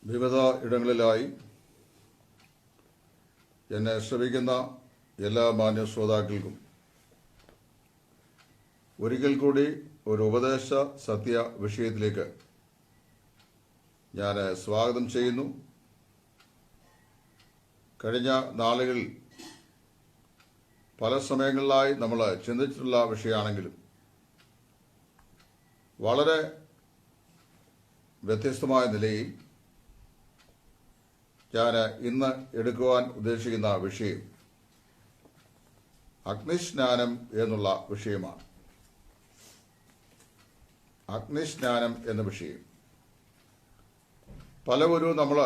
വിവിധ ഇടങ്ങളിലായി എന്നെ ശ്രവിക്കുന്ന എല്ലാ മാന്യ ശ്രോതാക്കൾക്കും ഒരിക്കൽ കൂടി ഒരു ഉപദേശ സത്യ വിഷയത്തിലേക്ക് ഞാൻ സ്വാഗതം ചെയ്യുന്നു. കഴിഞ്ഞ നാളുകളിൽ പല സമയങ്ങളിലായി നമ്മൾ ചിന്തിച്ചിട്ടുള്ള വിഷയമാണെങ്കിലും വളരെ വ്യത്യസ്തമായ നിലയിൽ ഞാൻ ഇന്ന് എടുക്കുവാൻ ഉദ്ദേശിക്കുന്ന വിഷയം അഗ്നിസ്നാനം എന്നുള്ള വിഷയമാണ്. അഗ്നിസ്നാനം എന്ന വിഷയം പലവരും നമ്മൾ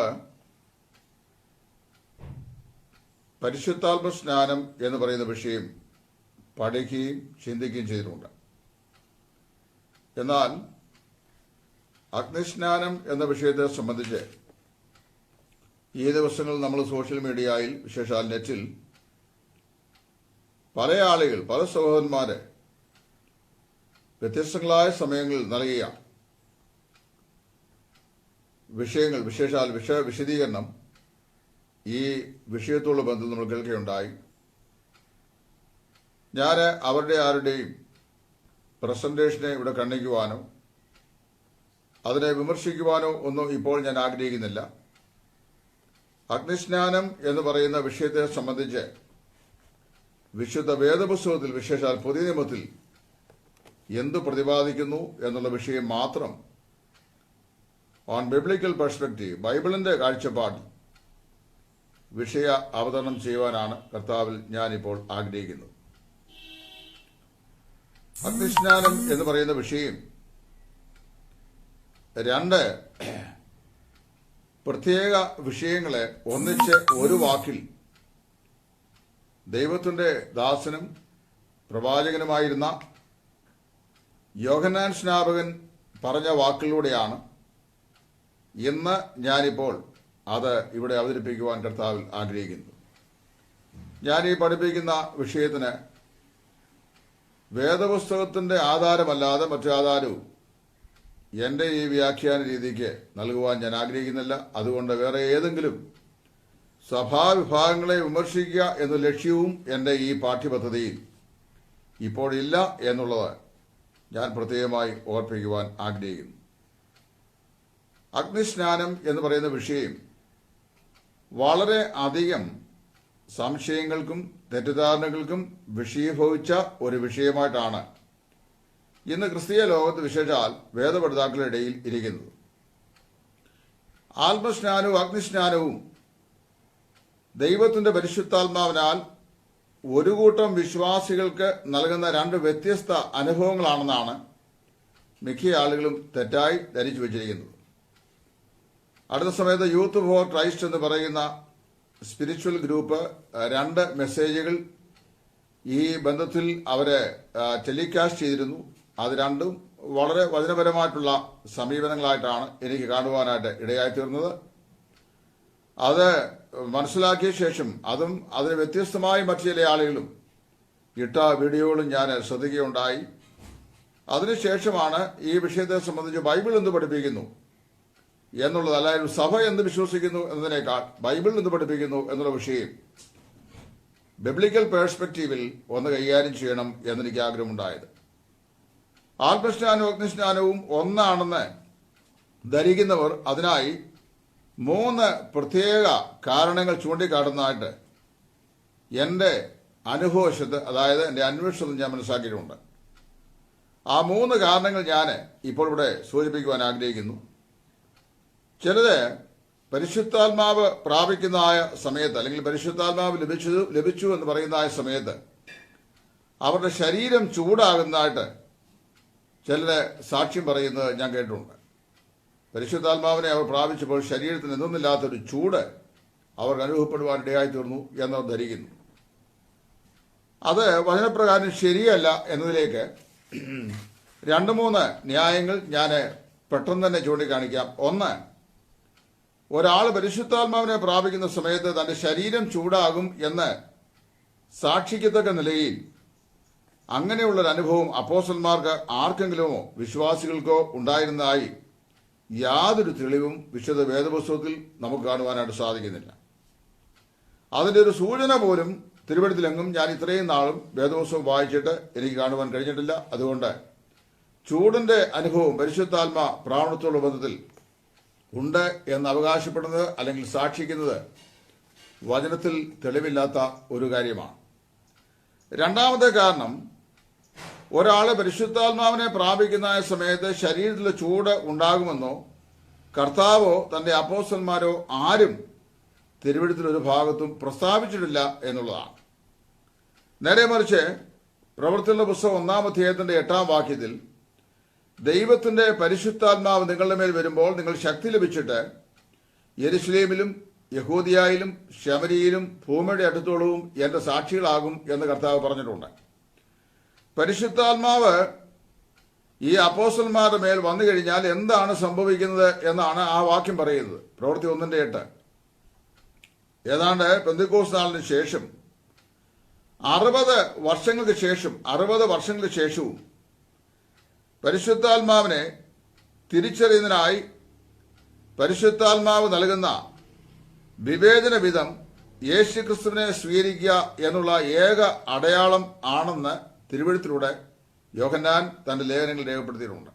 പരിശുദ്ധാത്മ സ്നാനം എന്ന് പറയുന്ന വിഷയം പഠിക്കുകയും ചിന്തിക്കുകയും ചെയ്തിട്ടുണ്ട്. എന്നാൽ അഗ്നിസ്നാനം എന്ന വിഷയത്തെ സംബന്ധിച്ച് ഈ ദിവസങ്ങളിൽ നമ്മൾ സോഷ്യൽ മീഡിയയിൽ, വിശേഷാൽ നെറ്റിൽ പല ആളുകൾ, പല സഹോദരന്മാര് വ്യത്യസ്തങ്ങളായ സമയങ്ങളിൽ നൽകിയ വിഷയങ്ങൾ, വിശേഷാൽ വിശദീകരണം ഈ വിഷയത്തോടുള്ള ബന്ധം നമ്മൾ കേൾക്കുകയുണ്ടായി. ഞാൻ അവരുടെ ആരുടെയും പ്രസന്റേഷനെ ഇവിടെ ഖണ്ഡിക്കുവാനോ അതിനെ വിമർശിക്കുവാനോ ഒന്നും ഇപ്പോൾ ഞാൻ ആഗ്രഹിക്കുന്നില്ല. അഗ്നിസ്നാനം എന്ന് പറയുന്ന വിഷയത്തെ സംബന്ധിച്ച് വിശുദ്ധ വേദപുസ്തകത്തിൽ, വിശേഷാൽ പുതിയ നിയമത്തിൽ എന്തു പ്രതിപാദിക്കുന്നു എന്നുള്ള വിഷയം മാത്രം ഓൺ ബിബ്ലിക്കൽ പെർസ്പെക്റ്റീവ്, ബൈബിളിന്റെ കാഴ്ചപ്പാടിൽ വിഷയ അവതരണം ചെയ്യുവാനാണ് കർത്താവിൽ ഞാനിപ്പോൾ ആഗ്രഹിക്കുന്നത്. അഗ്നിസ്നാനം എന്ന് പറയുന്ന വിഷയം രണ്ട് പ്രത്യേക വിഷയങ്ങളെ ഒന്നിച്ച് ഒരു വാക്കിൽ ദൈവത്തിന്റെ ദാസനും പ്രവാചകനുമായിരുന്ന യോഹന്നാൻ സ്നാപകൻ പറഞ്ഞ വാക്കിലൂടെയാണ് ഇന്ന് ഞാനിപ്പോൾ അത് ഇവിടെ അവതരിപ്പിക്കുവാൻ കർത്താവിൽ ആഗ്രഹിക്കുന്നു. ഞാൻ ഈ പഠിപ്പിക്കുന്ന വിഷയത്തിന് വേദപുസ്തകത്തിന്റെ ആധാരമല്ലാതെ മറ്റു ആധാരവും എന്റെ ഈ വ്യാഖ്യാന രീതിക്ക് നൽകുവാൻ ഞാൻ ആഗ്രഹിക്കുന്നില്ല. അതുകൊണ്ട് വേറെ ഏതെങ്കിലും സഭാവിഭാഗങ്ങളെ വിമർശിക്കുക എന്ന ലക്ഷ്യവും എന്റെ ഈ പാഠ്യപദ്ധതിയിൽ ഇപ്പോഴില്ല എന്നുള്ളത് ഞാൻ പ്രത്യേകമായി ഓർപ്പിക്കുവാൻ ആഗ്രഹിക്കുന്നു. അഗ്നിസ്നാനം എന്ന് പറയുന്ന വിഷയം വളരെ അധികം സംശയങ്ങൾക്കും തെറ്റിദ്ധാരണകൾക്കും വിഷയീഭവിച്ച ഒരു വിഷയമായിട്ടാണ് ഇന്ന് ക്രിസ്തീയ ലോകത്ത്, വിശേഷാൽ വേദപഠിതാക്കളുടെ ഇടയിൽ ഇരിക്കുന്നത്. ആത്മസ്നാനവും അഗ്നിസ്നാനവും ദൈവത്തിന്റെ പരിശുദ്ധാത്മാവിനാൽ ഒരു കൂട്ടം വിശ്വാസികൾക്ക് നൽകുന്ന രണ്ട് വ്യത്യസ്ത അനുഭവങ്ങളാണെന്നാണ് മിക്ക ആളുകളും തെറ്റായി ധരിച്ചു വച്ചിരിക്കുന്നത്. അടുത്ത സമയത്ത് യൂത്ത് ഫോർ ക്രൈസ്റ്റ് എന്ന് പറയുന്ന സ്പിരിച്വൽ ഗ്രൂപ്പ് രണ്ട് മെസ്സേജുകൾ ഈ ബന്ധത്തിൽ അവരെ ടെലികാസ്റ്റ് ചെയ്തിരുന്നു. അത് രണ്ടും വളരെ വചനപരമായിട്ടുള്ള സമീപനങ്ങളായിട്ടാണ് എനിക്ക് കാണുവാനായിട്ട് ഇടയായിത്തീർന്നത്. അത് മനസ്സിലാക്കിയ ശേഷം അതും അതിന് വ്യത്യസ്തമായി മറ്റു ചില ആളുകളും ഇട്ട വീഡിയോകളും ഞാൻ ശ്രദ്ധിക്കുകയുണ്ടായി. അതിനുശേഷമാണ് ഈ വിഷയത്തെ സംബന്ധിച്ച് ബൈബിൾ എന്ത് പഠിപ്പിക്കുന്നു എന്നുള്ളത്, അല്ലാതെ സഭ എന്ത് വിശ്വസിക്കുന്നു എന്നതിനേക്കാൾ ബൈബിൾ എന്ത് പഠിപ്പിക്കുന്നു എന്നുള്ള വിഷയം ബിബ്ലിക്കൽ പേഴ്സ്പെക്റ്റീവിൽ ഒന്ന് കൈകാര്യം ചെയ്യണം എന്നെനിക്ക് ആഗ്രഹമുണ്ടായത്. ആത്മസ്നാനവും അഗ്നിസ്നാനവും ഒന്നാണെന്ന് ധരിക്കുന്നവർ അതിനായി 3 പ്രത്യേക കാരണങ്ങൾ ചൂണ്ടിക്കാട്ടുന്നതായിട്ട് എന്റെ അനുഭവശത്ത്, അതായത് എന്റെ അന്വേഷണത്തിൽ ഞാൻ മനസ്സിലാക്കിയിട്ടുണ്ട്. ആ 3 കാരണങ്ങൾ ഞാൻ ഇപ്പോൾ ഇവിടെ സൂചിപ്പിക്കുവാൻ ആഗ്രഹിക്കുന്നു. ചിലത് പരിശുദ്ധാത്മാവ് പ്രാപിക്കുന്നതായ സമയത്ത്, അല്ലെങ്കിൽ പരിശുദ്ധാത്മാവ് ലഭിച്ചു എന്ന് പറയുന്നതായ സമയത്ത് അവരുടെ ശരീരം ചൂടാകുന്നതായിട്ട് ചിലര് സാക്ഷ്യം പറയുന്നത് ഞാൻ കേട്ടിട്ടുണ്ട്. പരിശുദ്ധാത്മാവിനെ അവർ പ്രാപിച്ചപ്പോൾ ശരീരത്തിന് എന്തൊന്നില്ലാത്തൊരു ചൂട് അവർക്ക് അനുഭവപ്പെടുവാൻ ഇടയായി തീർന്നു എന്നവർ ധരിക്കുന്നു. അത് വചനപ്രകാരം ശരിയല്ല എന്നതിലേക്ക് 2-3 ന്യായങ്ങൾ ഞാൻ പെട്ടെന്ന് തന്നെ ചൂണ്ടിക്കാണിക്കാം. ഒന്ന്, ഒരാൾ പരിശുദ്ധാത്മാവിനെ പ്രാപിക്കുന്ന സമയത്ത് തന്റെ ശരീരം ചൂടാകും എന്ന് സാക്ഷിക്കത്തക്ക നിലയിൽ അങ്ങനെയുള്ളൊരു അനുഭവം അപ്പോസ്തലന്മാർക്ക് ആർക്കെങ്കിലുമോ വിശ്വാസികൾക്കോ ഉണ്ടായിരുന്നതായി യാതൊരു തെളിവും വിശുദ്ധ വേദപുസ്തകത്തിൽ നമുക്ക് കാണുവാനായിട്ട് സാധിക്കുന്നില്ല. അതിൻ്റെ ഒരു സൂചന പോലും തിരുവഴുത്തിലെങ്ങും ഞാൻ ഇത്രയും നാളും വേദപുസ്തകം വായിച്ചിട്ട് എനിക്ക് കാണുവാൻ കഴിഞ്ഞിട്ടില്ല. അതുകൊണ്ട് ചൂടിൻ്റെ അനുഭവം പരിശുദ്ധാത്മ പ്രാവണത്തോടുള്ള ബന്ധത്തിൽ ഉണ്ട് എന്ന് അവകാശപ്പെടുന്നത് അല്ലെങ്കിൽ സാക്ഷിക്കുന്നത് വചനത്തിൽ തെളിവില്ലാത്ത ഒരു കാര്യമാണ്. രണ്ടാമത്തെ കാരണം, ഒരാൾ പരിശുദ്ധാത്മാവിനെ പ്രാപിക്കുന്ന സമയത്ത് ശരീരത്തിൽ ചൂട് ഉണ്ടാകുമെന്നോ കർത്താവോ തന്റെ അപ്പോസ്തലന്മാരോ ആരും തിരുവെഴുത്തിലൊരു ഭാഗത്തും പ്രസ്താവിച്ചിട്ടില്ല എന്നുള്ളതാണ്. നേരെ മറിച്ച് പ്രവൃത്തികളുടെ പുസ്തകം 1-ാം അധ്യായത്തിന്റെ 8-ാം വാക്യത്തിൽ ദൈവത്തിന്റെ പരിശുദ്ധാത്മാവ് നിങ്ങളുടെ മേൽ വരുമ്പോൾ നിങ്ങൾ ശക്തി ലഭിച്ചിട്ട് യെരുശലേമിലും യഹൂദിയായിലും ശമരിയിലും ഭൂമിയുടെ അടുത്തോളവും എന്റെ സാക്ഷികളാകും എന്ന് കർത്താവ് പറഞ്ഞിട്ടുണ്ട്. പരിശുദ്ധാത്മാവ് ഈ അപ്പോസ്തലന്മാരുടെ മേൽ വന്നു കഴിഞ്ഞാൽ എന്താണ് സംഭവിക്കുന്നത് എന്നാണ് ആ വാക്യം പറയുന്നത്. പ്രവൃത്തി 1:8. ഏതാണ്ട് പെന്തക്കോസ്ത് നാളിന് ശേഷം 60 വർഷങ്ങൾക്ക് ശേഷവും പരിശുദ്ധാത്മാവിനെ തിരിച്ചറിയുന്നതിനായി പരിശുദ്ധാത്മാവ് നൽകുന്ന വിവേചന വിധം യേശുക്രിസ്തുവിനെ സ്വീകരിക്കുക എന്നുള്ള ഏക അടയാളം ആണെന്ന് തിരുവെഴുത്തിലൂടെ യോഹന്നാൻ തന്റെ ലേഖനങ്ങളിൽ രേഖപ്പെടുത്തിയിട്ടുണ്ട്.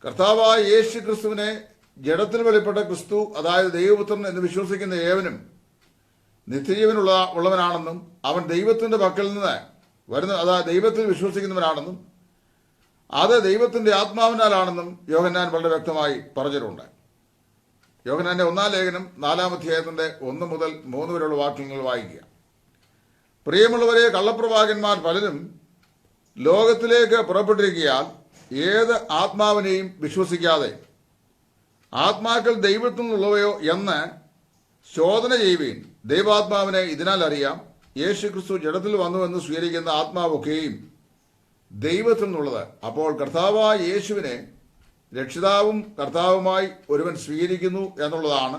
കർത്താവായ യേശുക്രിസ്തുവിനെ ജഡത്തിൽ വെളിപ്പെട്ട ക്രിസ്തു, അതായത് ദൈവപുത്രൻ എന്ന് വിശ്വസിക്കുന്ന ഏവനും നിത്യജീവനുള്ളവനാണെന്നും അവൻ ദൈവത്തിന്റെ പക്കൽ നിന്ന് വരുന്ന, അതായത് ദൈവത്തിൽ വിശ്വസിക്കുന്നവനാണെന്നും അത് ദൈവത്തിന്റെ ആത്മാവിനാലാണെന്നും യോഹന്നാൻ വളരെ വ്യക്തമായി പറഞ്ഞിട്ടുണ്ട്. യോഹന്നാന്റെ 1-ാം ലേഖനം 4-ാം അധ്യായത്തിന്റെ 1 മുതൽ 3 വരെയുള്ള വാക്യങ്ങൾ വായിക്കുക. പ്രിയമുള്ളവരെ, കള്ളപ്രവാചകന്മാർ പലരും ലോകത്തിലേക്ക് പുറപ്പെട്ടിരിക്കയാൽ ഏത് ആത്മാവിനെയും വിശ്വസിക്കാതെ ആത്മാക്കൾ ദൈവത്തിൽ നിന്നുള്ളവയോ എന്ന് ശോധന ചെയ്യുവീൻ. ദൈവാത്മാവിനെ ഇതിനാൽ അറിയാം, യേശുക്രിസ്തു ജഡത്തിൽ വന്നുവെന്ന് സ്വീകരിക്കുന്ന ആത്മാവൊക്കെയും ദൈവത്തിൽ നിന്നുള്ളത്. അപ്പോൾ കർത്താവായ യേശുവിനെ രക്ഷിതാവും കർത്താവുമായി ഒരുവൻ സ്വീകരിക്കുന്നു എന്നുള്ളതാണ്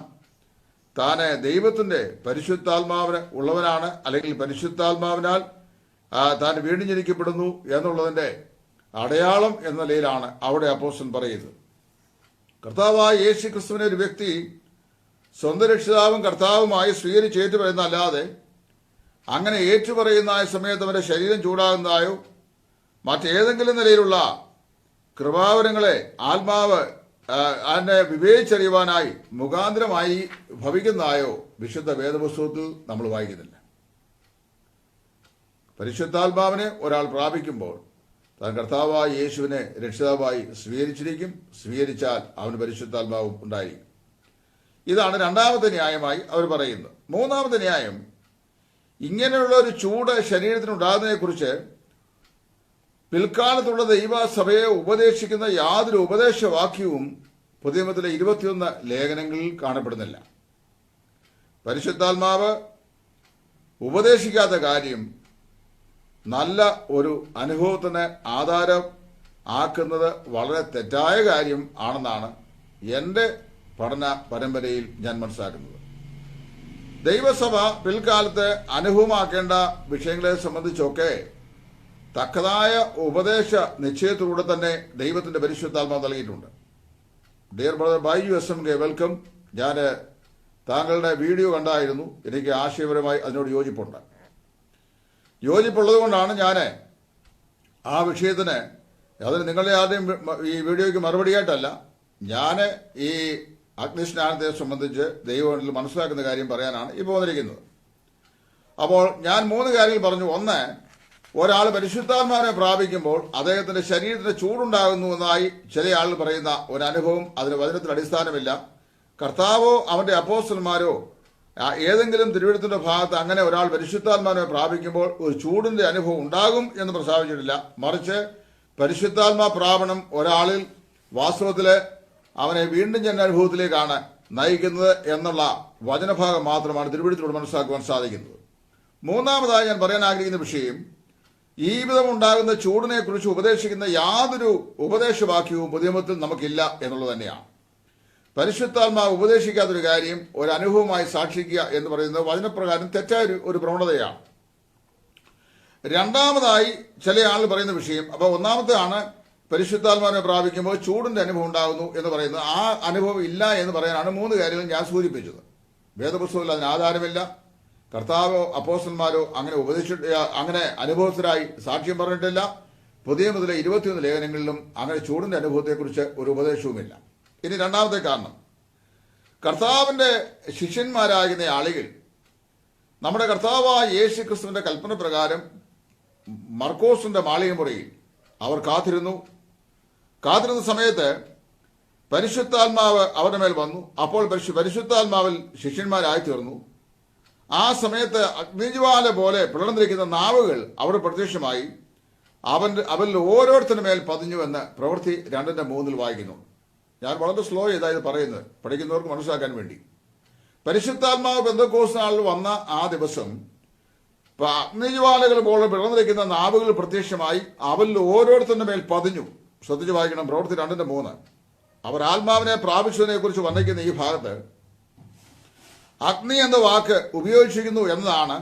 താന് ദൈവത്തിന്റെ പരിശുദ്ധാത്മാവിന് ഉള്ളവനാണ്, അല്ലെങ്കിൽ പരിശുദ്ധാത്മാവിനാൽ താൻ വീണ്ടും ജനിക്കപ്പെടുന്നു എന്നുള്ളതിന്റെ അടയാളം എന്ന നിലയിലാണ് അവിടെ അപ്പോസ്തലൻ പറയുന്നത്. കർത്താവായ യേശു ക്രിസ്തുവിനെ ഒരു വ്യക്തി സ്വന്തം രക്ഷിതാവും കർത്താവുമായി സ്വീകരിച്ചേറ്റു പറയുന്നതല്ലാതെ അങ്ങനെ ഏറ്റുപറയുന്ന സമയത്ത് അവന്റെ ശരീരം ചൂടാകുന്നതായോ മറ്റേതെങ്കിലും നിലയിലുള്ള കൃപാവരങ്ങളെ ആത്മാവ് അതിനെ വിവേചിച്ചറിയുവാനായി മുഖാന്തരമായി ഭവിക്കുന്നതായോ വിശുദ്ധ വേദപുസ്തകത്തിൽ നമ്മൾ വായിക്കുന്നില്ല. പരിശുദ്ധാത്മാവിനെ ഒരാൾ പ്രാപിക്കുമ്പോൾ താൻ കർത്താവായ യേശുവിനെ രക്ഷിതാവായി സ്വീകരിച്ചിരിക്കും. സ്വീകരിച്ചാൽ അവന് പരിശുദ്ധാത്മാവും ഉണ്ടായിരിക്കും. ഇതാണ് രണ്ടാമത്തെ ന്യായമായി അവർ പറയുന്നത്. മൂന്നാമത്തെ ന്യായം, ഇങ്ങനെയുള്ള ഒരു ചൂട് ശരീരത്തിനുണ്ടാകുന്നതിനെക്കുറിച്ച് പിൽക്കാലത്തുള്ള ദൈവസഭയെ ഉപദേശിക്കുന്ന യാതൊരു ഉപദേശവാക്യവും പുതിയ നിയമത്തിലെ 21 ലേഖനങ്ങളിൽ കാണപ്പെടുന്നില്ല. പരിശുദ്ധാത്മാവ് ഉപദേശിക്കാത്ത കാര്യം നല്ല ഒരു അനുഭവത്തിന് ആധാരം ആക്കുന്നത് വളരെ തെറ്റായ കാര്യം ആണെന്നാണ് എൻ്റെ പഠന പരമ്പരയിൽ ഞാൻ മനസ്സിലാക്കുന്നത്. ദൈവസഭ പിൽക്കാലത്ത് അനുഭവമാക്കേണ്ട വിഷയങ്ങളെ സംബന്ധിച്ചൊക്കെ തക്കതായ ഉപദേശ നിശ്ചയത്തിലൂടെ തന്നെ ദൈവത്തിന്റെ പരിശുദ്ധാത്മാവ് നൽകിയിട്ടുണ്ട്. Dear brother Baiju SM welcome. ഞാൻ താങ്കളുടെ വീഡിയോ കണ്ടായിരുന്നു. എനിക്ക് ആശയപരമായി അതിനോട് യോജിപ്പുള്ളത് കൊണ്ടാണ് ഞാൻ ആ വിഷയത്തിന്, അതിന് നിങ്ങളുടെ ആദ്യം ഈ വീഡിയോയ്ക്ക് മറുപടിയായിട്ടല്ല, ഞാൻ ഈ അഗ്നിസ്നാനത്തെ സംബന്ധിച്ച് ദൈവത്തിൽ മനസ്സിലാക്കുന്ന കാര്യം പറയാനാണ് ഇപ്പോൾ വന്നിരിക്കുന്നത്. അപ്പോൾ ഞാൻ 3 കാര്യങ്ങൾ പറഞ്ഞു. ഒന്ന്, ഒരാൾ പരിശുദ്ധാത്മാവിനെ പ്രാപിക്കുമ്പോൾ അദ്ദേഹത്തിന്റെ ശരീരത്തിന് ചൂടുണ്ടാകുന്നു എന്നായി ചില ആളുകൾ പറയുന്ന ഒരു അനുഭവം, അതിന് വചനത്തിൽ അടിസ്ഥാനമില്ല. കർത്താവോ അവന്റെ അപ്പോസ്തലന്മാരോ ഏതെങ്കിലും തിരുവെഴുത്തിന്റെ ഭാഗത്ത് അങ്ങനെ ഒരാൾ പരിശുദ്ധാത്മാവിനെ പ്രാപിക്കുമ്പോൾ ഒരു ചൂടിന്റെ അനുഭവം ഉണ്ടാകും എന്ന് പ്രസ്താവിച്ചിട്ടില്ല. മറിച്ച് പരിശുദ്ധാത്മാ പ്രാപണം ഒരാളിൽ വാസ്തവത്തില് അവനെ വീണ്ടും ജന അനുഭവത്തിലേക്കാണ് നയിക്കുന്നത് എന്നുള്ള വചനഭാഗം മാത്രമാണ് തിരുവെഴുത്തിലൂടെ മനസ്സിലാക്കുവാൻ സാധിക്കുന്നത്. മൂന്നാമതായി ഞാൻ പറയാൻ ആഗ്രഹിക്കുന്ന വിഷയം, ഈ വിധം ഉണ്ടാകുന്ന ചൂടിനെ കുറിച്ച് ഉപദേശിക്കുന്ന യാതൊരു ഉപദേശവാക്യവും പുതിയ നിയമത്തിൽ നമുക്കില്ല എന്നുള്ളത് തന്നെയാണ്. പരിശുദ്ധാത്മാവ് ഉപദേശിക്കാത്തൊരു കാര്യം ഒരു അനുഭവമായി സാക്ഷിക്കുക എന്ന് പറയുന്നത് വചനപ്രകാരം തെറ്റായ ഒരു പ്രവണതയാണ്. രണ്ടാമതായി ചില ആളുകൾ പറയുന്ന വിഷയം, അപ്പോൾ ഒന്നാമത്തെയാണ് പരിശുദ്ധാത്മാവിനെ പ്രാപിക്കുമ്പോൾ ചൂടിന്റെ അനുഭവം ഉണ്ടാകുന്നു എന്ന് പറയുന്നത് ആ അനുഭവം ഇല്ല എന്ന് പറയാനാണ് 3 കാര്യങ്ങൾ ഞാൻ സൂചിപ്പിച്ചത്. വേദപുസ്തകത്തിൽ അതിന് ആധാരമില്ല. കർത്താവോ അപ്പോസ്തലന്മാരോ അങ്ങനെ അനുഭവസ്ഥരായി സാക്ഷ്യം പറഞ്ഞിട്ടില്ല. പുതിയ മുതലെ 21 ലേഖനങ്ങളിലും അങ്ങനെ ചൂടിന്റെ അനുഭവത്തെക്കുറിച്ച് ഒരു ഉപദേശവുമില്ല. ഇനി രണ്ടാമത്തെ കാരണം, കർത്താവിന്റെ ശിഷ്യന്മാരാകുന്ന ആളുകൾ നമ്മുടെ കർത്താവായ യേശു ക്രിസ്തുവിന്റെ കൽപ്പന പ്രകാരം മർക്കോസിന്റെ മാളികമുറിയിൽ അവർ കാത്തിരുന്ന സമയത്ത് പരിശുദ്ധാത്മാവ് അവരുടെ മേൽ വന്നു. അപ്പോൾ പരിശുദ്ധാത്മാവിൽ ശിഷ്യന്മാരായി തീർന്നു. ആ സമയത്ത് അഗ്നിജ്വാല പോലെ പിളർന്നിരിക്കുന്ന നാവുകൾ അവിടെ പ്രത്യക്ഷമായി അവരിൽ ഓരോരുത്തരുടെ മേൽ പതിഞ്ഞു എന്ന് പ്രവൃത്തി 2:3 വായിക്കുന്നു. ഞാൻ വളരെ സ്ലോ ചെയ്തായത് പറയുന്നത് പഠിക്കുന്നവർക്ക് മനസ്സിലാക്കാൻ വേണ്ടി. പരിശുദ്ധാത്മാവ് പെന്തക്കോസ്ത് നാളിൽ വന്ന ആ ദിവസം അഗ്നിജ്വാലകൾ പോലെ പിളർന്നിരിക്കുന്ന നാവുകൾ പ്രത്യക്ഷമായി അവരിൽ ഓരോരുത്തരുടെ മേൽ പതിഞ്ഞു. ശ്രദ്ധിച്ചു വായിക്കണം, പ്രവൃത്തി 2:3. അവർ ആത്മാവിനെ പ്രാപിച്ചതിനെ കുറിച്ച് വർണ്ണിക്കുന്ന ഈ ഭാഗത്ത് അഗ്നി എന്ന വാക്ക് ഉപയോഗിച്ചിരിക്കുന്നു എന്നതാണ്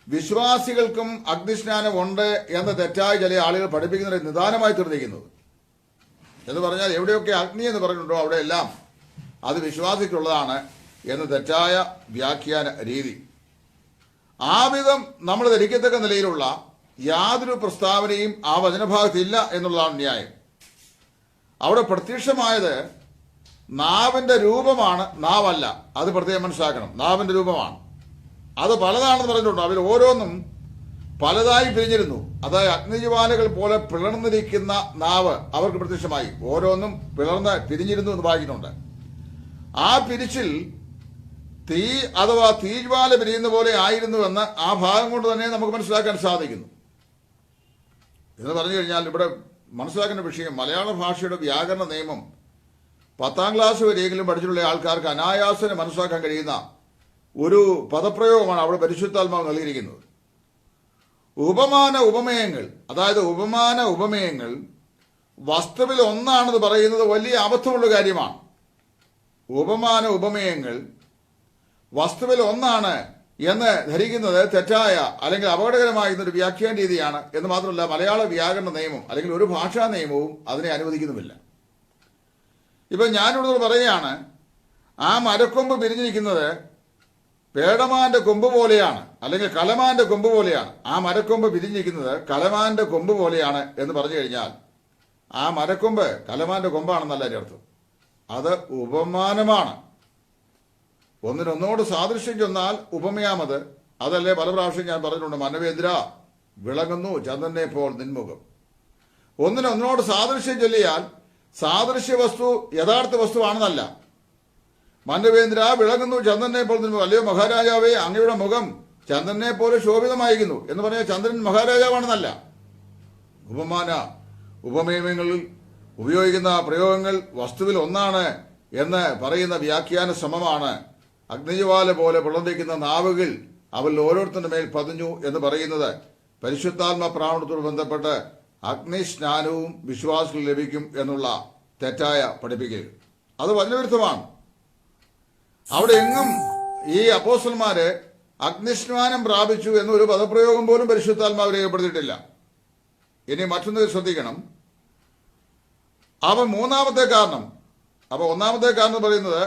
വിശ്വാസികൾക്കും അഗ്നിസ്നാനം ഉണ്ട് എന്ന് തെറ്റായ ചില ആളുകൾ പഠിപ്പിക്കുന്നതിന് നിദാനമായി തീർന്നിരിക്കുന്നത്. എന്ന് പറഞ്ഞാൽ എവിടെയൊക്കെ അഗ്നി എന്ന് പറഞ്ഞിട്ടുണ്ടോ അവിടെയെല്ലാം അത് വിശ്വാസിക്കുള്ളതാണ് എന്ന് തെറ്റായ വ്യാഖ്യാന രീതി. ആ വിധം നമ്മൾ ധരിക്കത്തക്ക നിലയിലുള്ള യാതൊരു പ്രസ്താവനയും ആ വചനഭാഗത്തില്ല എന്നുള്ളതാണ് ന്യായം. അവിടെ പ്രത്യക്ഷമായത് നാവിന്റെ രൂപമാണ്, നാവല്ല. അത് പ്രത്യേകം മനസ്സിലാക്കണം. നാവിന്റെ രൂപമാണ്. അത് പലതാണെന്ന് പറഞ്ഞിട്ടുണ്ട്. അതിൽ ഓരോന്നും പലതായി പിരിഞ്ഞിരുന്നു. അതായത് അഗ്നിജ്വാലകൾ പോലെ പിളർന്നിരിക്കുന്ന നാവ് അവർക്ക് പ്രത്യക്ഷമായി. ഓരോന്നും പിളർന്ന് പിരിഞ്ഞിരുന്നു എന്ന് വായിക്കുന്നുണ്ട്. ആ പിരിച്ചിൽ തീ അഥവാ തീജ്വാല പിരിയുന്ന പോലെ ആയിരുന്നുവെന്ന് ആ ഭാഗം കൊണ്ട് തന്നെ നമുക്ക് മനസ്സിലാക്കാൻ സാധിക്കുന്നു. എന്ന് പറഞ്ഞു കഴിഞ്ഞാൽ ഇവിടെ മനസ്സിലാക്കേണ്ട വിഷയം, മലയാള ഭാഷയുടെ വ്യാകരണ നിയമം 10ാം ക്ലാസ് വരെയെങ്കിലും പഠിച്ചിട്ടുള്ള ആൾക്കാർക്ക് അനായാസനെ മനസ്സിലാക്കാൻ കഴിയുന്ന ഒരു പദപ്രയോഗമാണ് അവിടെ പരിശുദ്ധാത്മാവ് നൽകിയിരിക്കുന്നത്. ഉപമാന ഉപമേയങ്ങൾ, അതായത് ഉപമാന ഉപമേയങ്ങൾ വസ്തുവിൽ ഒന്നാണെന്ന് പറയുന്നത് വലിയ അബദ്ധമുള്ള കാര്യമാണ്. ഉപമാന ഉപമേയങ്ങൾ വസ്തുവിൽ ഒന്നാണ് എന്ന് ധരിക്കുന്നത് തെറ്റായ അല്ലെങ്കിൽ അപകടകരമായിരുന്ന ഒരു വ്യാഖ്യാന രീതിയാണ്. എന്ന് മാത്രമല്ല, മലയാള വ്യാകരണ നിയമം അല്ലെങ്കിൽ ഒരു ഭാഷാ നിയമവും അതിനെ അനുവദിക്കുന്നുമില്ല. ഇപ്പൊ ഞാനിവിടെ പറയുകയാണ്, ആ മരക്കൊമ്പ് പിരിഞ്ഞിരിക്കുന്നത് പേടമാന്റെ കൊമ്പ് പോലെയാണ് അല്ലെങ്കിൽ കലമാന്റെ കൊമ്പ് പോലെയാണ്. ആ മരക്കൊമ്പ് പിരിഞ്ഞിരിക്കുന്നത് കലമാന്റെ കൊമ്പ് പോലെയാണ് എന്ന് പറഞ്ഞു കഴിഞ്ഞാൽ ആ മരക്കൊമ്പ് കലമാന്റെ കൊമ്പാണെന്നല്ല അതിന്റെ അർത്ഥം. അത് ഉപമാനമാണ്. ഒന്നിനൊന്നോട് സാദൃശ്യം ചെന്നാൽ ഉപമയാമത്. അതല്ലേ പല പ്രാവശ്യം ഞാൻ പറഞ്ഞിട്ടുണ്ട്, മനവേന്ദ്ര വിളങ്ങുന്നു ചന്ദ്രനെ പോൽ നിൻമുഖം. ഒന്നിനൊന്നിനോട് സാദൃശ്യം ചൊല്ലിയാൽ സാദൃശ്യ വസ്തു യഥാർത്ഥ വസ്തുവാണെന്നല്ല. മനവേന്ദ്ര വിളങ്ങുന്നു ചന്ദ്രനെ പോൽ നിൻമുഖം. അല്ലയോ മഹാരാജാവേ, അങ്ങയുടെ മുഖം ചന്ദ്രനെ പോലെ ശോഭിതമായിരിക്കുന്നു എന്ന് പറഞ്ഞാൽ ചന്ദ്രൻ മഹാരാജാവാണെന്നല്ല. ഉപമാന ഉപമേയങ്ങളിൽ ഉപയോഗിക്കുന്ന പ്രയോഗങ്ങൾ വസ്തുവിൽ ഒന്നാണ് എന്ന് പറയുന്ന വ്യാഖ്യാന ശ്രമമാണ് അഗ്നിജ്വാല പോലെ പിളർന്നിരിക്കുന്ന നാവുകൾ അവരിൽ ഓരോരുത്തരുടെ മേൽ പതിഞ്ഞു എന്ന് പറയുന്നത്. പരിശുദ്ധാത്മ പ്രാവണത്തോട് ബന്ധപ്പെട്ട് അഗ്നിസ്നാനവും വിശ്വാസികൾ ലഭിക്കും എന്നുള്ള തെറ്റായ പഠിപ്പിക്കൽ അത് വലിയ വിരുദ്ധമാണ്. അവിടെ എങ്ങും ഈ അപ്പോസ്തലന്മാര് അഗ്നിസ്നാനം പ്രാപിച്ചു എന്നൊരു പദപ്രയോഗം പോലും പരിശുദ്ധാത്മാവ് രേഖപ്പെടുത്തിയിട്ടില്ല. ഇനി മറ്റൊന്ന് ശ്രദ്ധിക്കണം. മൂന്നാമത്തെ കാരണം, ഒന്നാമത്തെ കാരണം എന്ന് പറയുന്നത്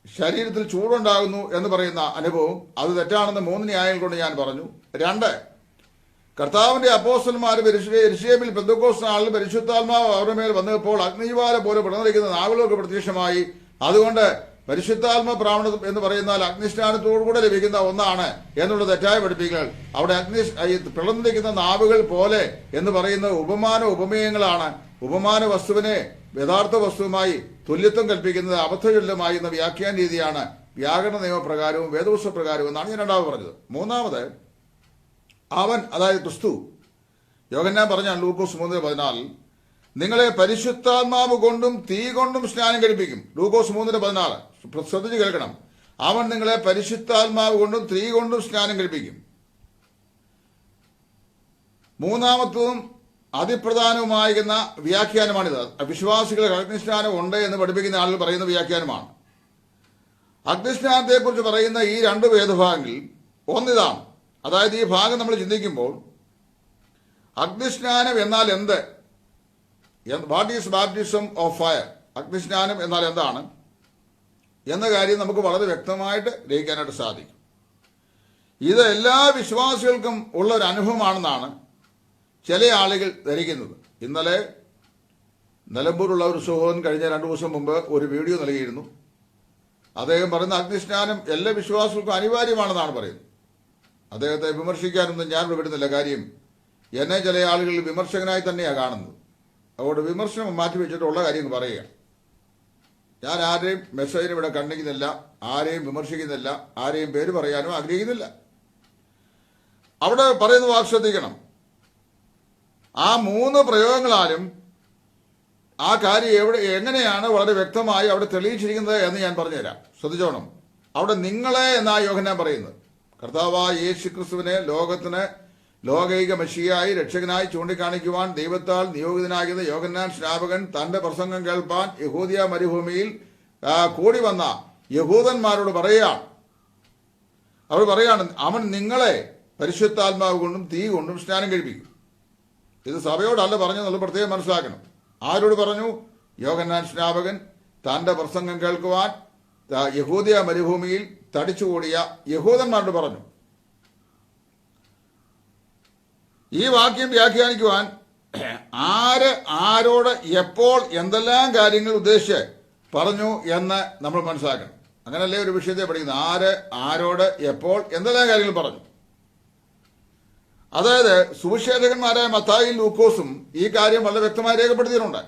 ശരീരത്തിൽ ചൂടുണ്ടാകുന്നു എന്ന് പറയുന്ന അനുഭവം അത് തെറ്റാണെന്ന് 3 ന്യായങ്ങൾ കൊണ്ട് ഞാൻ പറഞ്ഞു. 2, കർത്താവിന്റെ അപ്പോസ്തലന്മാർ യെരൂശലേമിൽ പെന്തക്കോസ്ത് നാളിൽ പരിശുദ്ധാത്മാവ് അവരുടെ മേൽ വന്നപ്പോൾ അഗ്നിജ്വാല പോലെ പിളർന്നിരിക്കുന്ന നാവുകൾക്ക് പ്രത്യക്ഷമായി. അതുകൊണ്ട് പരിശുദ്ധാത്മ പ്രാവണത എന്ന് പറയുന്നാൽ അഗ്നിസ്നാനത്തോടുകൂടെ ലഭിക്കുന്ന ഒന്നാണ് എന്നുള്ള തെറ്റായ പഠിപ്പിക്കൽ. അവിടെ പിളർന്നിരിക്കുന്ന നാവുകൾ പോലെ എന്ന് പറയുന്നത് ഉപമാന ഉപമേയങ്ങളാണ്. ഉപമാന വസ്തുവിനെ യഥാർത്ഥ വസ്തുവുമായി തുല്യത്വം കൽപ്പിക്കുന്നത് അബദ്ധജല്യമായി എന്ന വ്യാഖ്യാന രീതിയാണ് വ്യാകരണ നിയമപ്രകാരവും വേദപുസ്തക പ്രകാരവും എന്നാണ് ഞാൻ രണ്ടാമത് പറഞ്ഞത്. മൂന്നാമത്, അവൻ അതായത് ക്രിസ്തു, യോഹന്നാൻ പറഞ്ഞ ലൂക്കോസ് 3:14 നിങ്ങളെ പരിശുദ്ധാത്മാവ് കൊണ്ടും തീ കൊണ്ടും സ്നാനം കഴിപ്പിക്കും. ലൂക്കോസ് 3:14 ശ്രദ്ധിച്ച് കേൾക്കണം. അവൻ നിങ്ങളെ പരിശുദ്ധാത്മാവ് കൊണ്ടും തീ കൊണ്ടും സ്നാനം കഴിപ്പിക്കും. മൂന്നാമത്തതും അതിപ്രധാനവുമായിരുന്ന വ്യാഖ്യാനമാണിത്. വിശ്വാസികൾക്ക് അഗ്നിസ്നാനം ഉണ്ട് എന്ന് പഠിപ്പിക്കുന്ന ആളുകൾ പറയുന്ന വ്യാഖ്യാനമാണ്. അഗ്നിസ്നാനത്തെക്കുറിച്ച് പറയുന്ന ഈ 2 വേദഭാഗങ്ങളിൽ ഒന്നിതാണ്. അതായത് ഈ ഭാഗം നമ്മൾ ചിന്തിക്കുമ്പോൾ അഗ്നിസ്നാനം എന്നാൽ എന്ത് what is baptism of fire, അഗ്നിസ്നാനം എന്നാൽ എന്താണ് എന്ന കാര്യം നമുക്ക് വളരെ വ്യക്തമായിട്ട് ഗ്രഹിക്കാനായിട്ട് സാധിക്കും. ഇത് എല്ലാ വിശ്വാസികൾക്കും ഉള്ള ഒരു അനുഭവമാണെന്നാണ് ചില ആളുകൾ ധരിക്കുന്നത്. ഇന്നലെ നിലമ്പൂരുള്ള ഒരു സഹോദരൻ കഴിഞ്ഞ 2 ദിവസം മുമ്പ് ഒരു വീഡിയോ നൽകിയിരുന്നു. അദ്ദേഹം പറയുന്ന അഗ്നിസ്നാനം എല്ലാ വിശ്വാസികൾക്കും അനിവാര്യമാണെന്നാണ് പറയുന്നത്. അദ്ദേഹത്തെ വിമർശിക്കാനൊന്നും ഞാൻ വിടുന്നില്ല. കാര്യം എന്നെ ചില ആളുകൾ വിമർശകനായി തന്നെയാണ് കാണുന്നത്. അതുകൊണ്ട് വിമർശനം മാറ്റിവെച്ചിട്ടുള്ള കാര്യം പറയുക. ഞാൻ ആരെയും മെസ്സേജിന് ഇവിടെ കണ്ടിക്കുന്നില്ല, ആരെയും വിമർശിക്കുന്നില്ല, ആരെയും പേര് പറയാനും ആഗ്രഹിക്കുന്നില്ല. അവിടെ പറയുന്ന വാക്ക് ശ്രദ്ധിക്കണം. ആ 3 പ്രയോഗങ്ങളാലും ആ കാര്യം എങ്ങനെയാണ് വളരെ വ്യക്തമായി അവിടെ തെളിയിച്ചിരിക്കുന്നത് എന്ന് ഞാൻ പറഞ്ഞുതരാം. ശ്രദ്ധിച്ചോണം. അവിടെ നിങ്ങളെ എന്നാ യോഹന്നാൻ പറയുന്നത്. കർത്താവായ യേശു ക്രിസ്തുവിനെ ലോകത്തിന് ലോകൈക മെഷിയായി രക്ഷകനായി ചൂണ്ടിക്കാണിക്കുവാൻ ദൈവത്താൽ നിയോഗിതനാകുന്ന യോഹന്നാൻ സ്നാപകൻ തന്റെ പ്രസംഗം കേൾപ്പാൻ യഹൂദിയ മരുഭൂമിയിൽ കൂടി വന്ന യഹൂദന്മാരോട് പറയുകയാണ്. അവർ പറയാണ്, അവൻ നിങ്ങളെ പരിശുദ്ധാത്മാവ് കൊണ്ടും തീ കൊണ്ടും സ്നാനം കഴിപ്പിക്കും. ഇത് സഭയോടല്ല പറഞ്ഞെന്നുള്ള പ്രത്യേകം മനസ്സിലാക്കണം. ആരോട് പറഞ്ഞു? യോഹന്നാൻ സ്നാപകൻ തന്റെ പ്രസംഗം കേൾക്കുവാൻ യഹൂദിയ മരുഭൂമിയിൽ തടിച്ചുകൂടിയ യഹൂദന്മാരോട് പറഞ്ഞു. ഈ വാക്യം വ്യാഖ്യാനിക്കുവാൻ ആരോട് എപ്പോൾ എന്തെല്ലാം കാര്യങ്ങൾ ഉദ്ദേശിച്ച് പറഞ്ഞു എന്ന് നമ്മൾ മനസ്സിലാക്കണം. അങ്ങനല്ലേ ഒരു വിഷയത്തെ പഠിക്കുന്നത്. ആരോട് എപ്പോൾ എന്തെല്ലാം കാര്യങ്ങൾ പറഞ്ഞു. അതായത് സുവിശേഷകന്മാരായ മത്തായിയും ലൂക്കോസും ഈ കാര്യം വളരെ വ്യക്തമായി രേഖപ്പെടുത്തിയിട്ടുണ്ട്.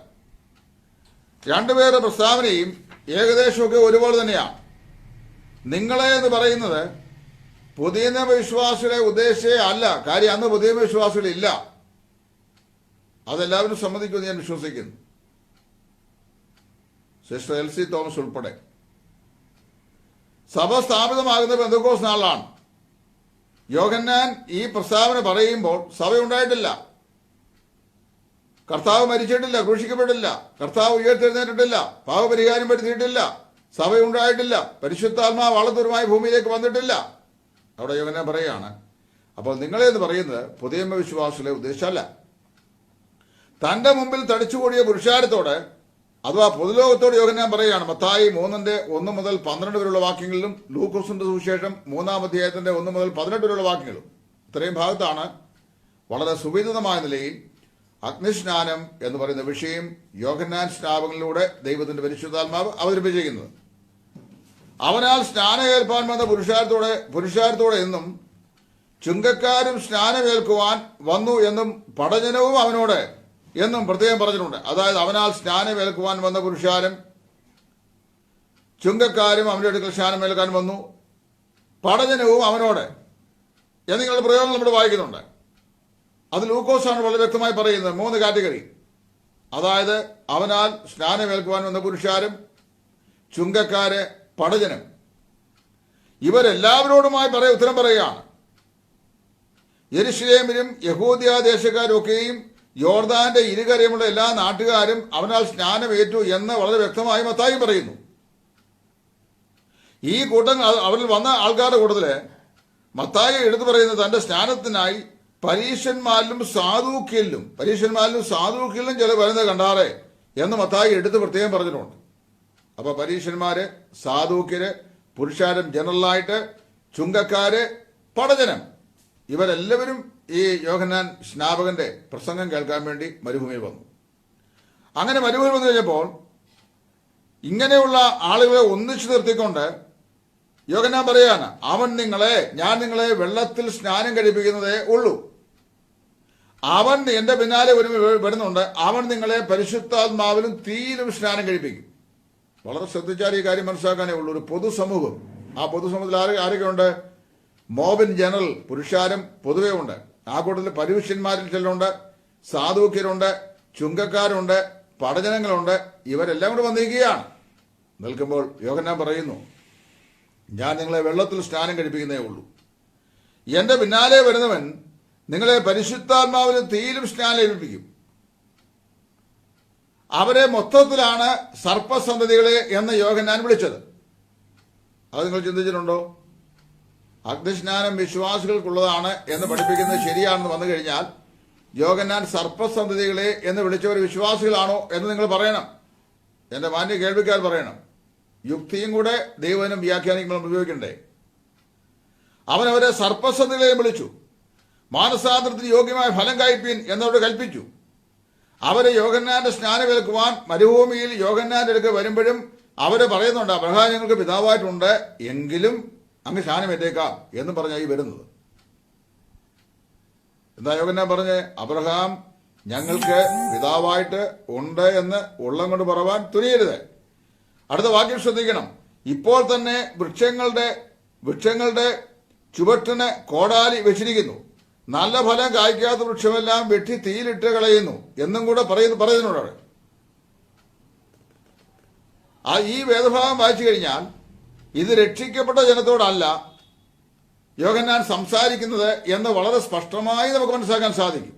രണ്ടുപേരുടെ പ്രസ്താവനയും ഏകദേശമൊക്കെ ഒരുപോലെ തന്നെയാണ്. നിങ്ങളെ എന്ന് പറയുന്നത് പുതിയ നിയമ വിശ്വാസികളെ ഉദ്ദേശിച്ചേ അല്ല. കാര്യം അന്ന് പുതിയ നിയമ വിശ്വാസികളില്ല. അതെല്ലാവരും സമ്മതിക്കുമെന്ന് ഞാൻ വിശ്വസിക്കുന്നു. സിസ്റ്റർ എൽസി തോമസ് ഉൾപ്പെടെ. സഭ സ്ഥാപിതമാകുന്ന പെന്തക്കോസ്ത് നാളിലാണ്. യോഹന്നാൻ ഈ പ്രസ്താവന പറയുമ്പോൾ സഭയുണ്ടായിട്ടില്ല. കർത്താവ് മരിച്ചിട്ടില്ല, ക്രൂശിക്കപ്പെട്ടില്ല, കർത്താവ് ഉയർത്തെഴുന്നേറ്റിട്ടില്ല, പാപപരിഹാരം വരുത്തിയിട്ടില്ല, സഭയുണ്ടായിട്ടില്ല, പരിശുദ്ധാത്മാവ് വളർത്തുരുമായി ഭൂമിയിലേക്ക് വന്നിട്ടില്ല. അവിടെ യോഹന്നാൻ പറയുകയാണ്, അപ്പോൾ നിങ്ങളെന്ന് പറയുന്നത് പുതിയ വിശ്വാസികളെ ഉദ്ദേശിച്ചല്ല. തന്റെ മുമ്പിൽ തടിച്ചുകൂടിയ പുരുഷാരത്തോട് അഥവാ പൊതുലോകത്തോട് യോഹന്നാൻ പറയുകയാണ്. മത്തായി 3:1 മുതൽ 12 വരെയുള്ള വാക്യങ്ങളിലും ലൂക്കോസിന്റെ സുവിശേഷം 3-ാം അധ്യായത്തിന്റെ 1 മുതൽ 18 വരെയുള്ള വാക്യങ്ങളും ഇത്രയും ഭാഗത്താണ് വളരെ സുവിദിതമായ നിലയിൽ അഗ്നിസ്നാനം എന്ന് പറയുന്ന വിഷയം യോഹന്നാൻ സ്നാപകനിലൂടെ ദൈവത്തിന്റെ പരിശുദ്ധാത്മാവ് അവതരിപ്പിച്ചിരിക്കുന്നത്. അവനാൽ സ്നാനമേൽപ്പാൻ വന്ന പുരുഷാരത്തോടെ എന്നും ചുങ്കക്കാരും സ്നാനമേൽക്കുവാൻ വന്നു എന്നും പടജനവും അവനോട് എന്നും പ്രത്യേകം പറഞ്ഞിട്ടുണ്ട്. അതായത് അവനാൽ സ്നാനമേൽക്കുവാൻ വന്ന പുരുഷാരം, ചുങ്കക്കാരും അവന്റെ അടുക്കൽ സ്നാനമേൽക്കാൻ വന്നു, പടജനവും അവനോട് എന്നിങ്ങനെയുള്ള പ്രയോഗങ്ങൾ നമ്മൾ വായിക്കുന്നുണ്ട്. അത് ലൂക്കോസാണ് വളരെ വ്യക്തമായി പറയുന്നത്. 3 കാറ്റഗറി. അതായത് അവനാൽ സ്നാനമേൽക്കുവാൻ വന്ന പുരുഷാരം, ചുങ്കക്കാര്, പടജനം. ഇവരെല്ലാവരോടുമായി ഉത്തരം പറയുകയാണ്. യെരുശലേമിലും യഹൂദിയ ദേശക്കാരൊക്കെയും യോർദാന്റെ ഇരുകരയുമുള്ള എല്ലാ നാട്ടുകാരും അവനാൽ സ്നാനമേറ്റു എന്ന് വളരെ വ്യക്തമായി മത്തായി പറയുന്നു. ഈ കൂട്ടം അവരിൽ വന്ന ആൾക്കാരുടെ കൂട്ടത്തില് മത്തായി എടുത്തു പറയുന്നത് തന്റെ സ്നാനത്തിനായി പരീശന്മാരിലും സാധൂക്യലിലും ചില വരുന്നത് കണ്ടാറേ എന്ന് മത്തായി എടുത്ത് പ്രത്യേകം പറഞ്ഞിട്ടുണ്ട്. അപ്പൊ പരീശന്മാര്, സാധൂക്യര്, പുരുഷാരം ജനറലായിട്ട്, ചുങ്കക്കാര്, പടജനം, ഇവരെല്ലാവരും ഈ യോഹന്നാൻ സ്നാപകന്റെ പ്രസംഗം കേൾക്കാൻ വേണ്ടി മരുഭൂമിയിൽ വന്നു. അങ്ങനെ മരുഭൂമിയിൽ വന്നു കഴിഞ്ഞപ്പോൾ ഇങ്ങനെയുള്ള ആളുകളെ ഒന്നിച്ചു നിർത്തിക്കൊണ്ട് യോഹന്നാൻ പറയാണ്, ഞാൻ നിങ്ങളെ വെള്ളത്തിൽ സ്നാനം കഴിപ്പിക്കുന്നതേ ഉള്ളൂ. അവൻ എന്റെ പിന്നാലെ വരുന്നുണ്ട്, അവൻ നിങ്ങളെ പരിശുദ്ധാത്മാവിലും തീയിലും സ്നാനം കഴിപ്പിക്കും. വളരെ ശ്രദ്ധിച്ചാൽ ഈ കാര്യം മനസ്സിലാക്കാനേ ഉള്ളൂ. ഒരു പൊതുസമൂഹം, ആ പൊതുസമൂഹത്തിൽ ആരൊക്കെയുണ്ട്? മോബിൻ ജനറൽ, പുരുഷാരം പൊതുവെ ഉണ്ട്. ആ കൂട്ടത്തിൽ പരീശന്മാരിൽ ചിലരുണ്ട്, സാധൂക്യരുണ്ട്, ചുങ്കക്കാരുണ്ട്, പടജനങ്ങളുണ്ട്. ഇവരെല്ലാം കൂടെ വന്നിരിക്കുകയാണ്. നിൽക്കുമ്പോൾ യോഹന്നാൻ പറയുന്നു, ഞാൻ നിങ്ങളെ വെള്ളത്തിൽ സ്നാനം കഴിപ്പിക്കുന്നേ ഉള്ളൂ. എന്റെ പിന്നാലെ വരുന്നവൻ നിങ്ങളെ പരിശുദ്ധാത്മാവിലും തീയിലും സ്നാനം കഴിപ്പിക്കും. അവരെ മൊത്തത്തിലാണ് സർപ്പസന്തതികളെ എന്ന് യോഹന്നാൻ വിളിച്ചത്. അത് നിങ്ങൾ ചിന്തിച്ചിട്ടുണ്ടോ? അഗ്നിസ്നാനം വിശ്വാസികൾക്കുള്ളതാണ് എന്ന് പഠിപ്പിക്കുന്നത് ശരിയാണെന്ന് വന്നു കഴിഞ്ഞാൽ യോഹന്നാൻ സർപ്പസന്തതികളെ എന്ന് വിളിച്ചവർ വിശ്വാസികളാണോ എന്ന് നിങ്ങൾ പറയണം. എന്റെ മാന്യ കേൾവിക്കാർ പറയണം. യുക്തിയും കൂടെ ദൈവനും വ്യാഖ്യാനിക്കുമ്പോൾ ഉപയോഗിക്കണ്ടേ? അവനവരെ സർപ്പസന്തതികളെ വിളിച്ചു. മാനസാന്തരത്തിന് യോഗ്യമായ ഫലം കായ്പീൻ എന്നവരോട് കൽപ്പിച്ചു. അവരെ യോഹന്നാന്റെ സ്നാനമേൽക്കുവാൻ മരുഭൂമിയിൽ യോഹന്നാന്റെ അടുക്കൽ വരുമ്പോഴും അവര് പറയുന്നുണ്ട്, അബ്രഹാം ഞങ്ങൾക്ക് പിതാവായിട്ടുണ്ട്, എങ്കിലും അങ്ങ് സ്നാനമേറ്റേക്കാം എന്ന് പറഞ്ഞായി വരുന്നത്. എന്താ യോഹന്നാൻ പറഞ്ഞ്? അബ്രഹാം ഞങ്ങൾക്ക് പിതാവായിട്ട് ഉണ്ട് എന്ന് ഉള്ളം കൊണ്ട് പറവാൻ തുനിയരുത്. അടുത്ത വാക്യം ശ്രദ്ധിക്കണം. ഇപ്പോൾ തന്നെ വൃക്ഷങ്ങളുടെ ചുവട്ടിന് കോടാലി വെച്ചിരിക്കുന്നു. നല്ല ഫലം കായ്ക്കാത്ത വൃക്ഷമെല്ലാം വെട്ടി തീയിലിട്ട് കളയുന്നു എന്നും കൂടെ പറയുന്നുണ്ട്. ഈ വേദഭാഗം വായിച്ചു കഴിഞ്ഞാൽ ഇത് രക്ഷിക്കപ്പെട്ട ജനത്തോടല്ല യോഹന്നാൻ സംസാരിക്കുന്നത് എന്ന് വളരെ സ്പഷ്ടമായി നമുക്ക് മനസ്സിലാക്കാൻ സാധിക്കും.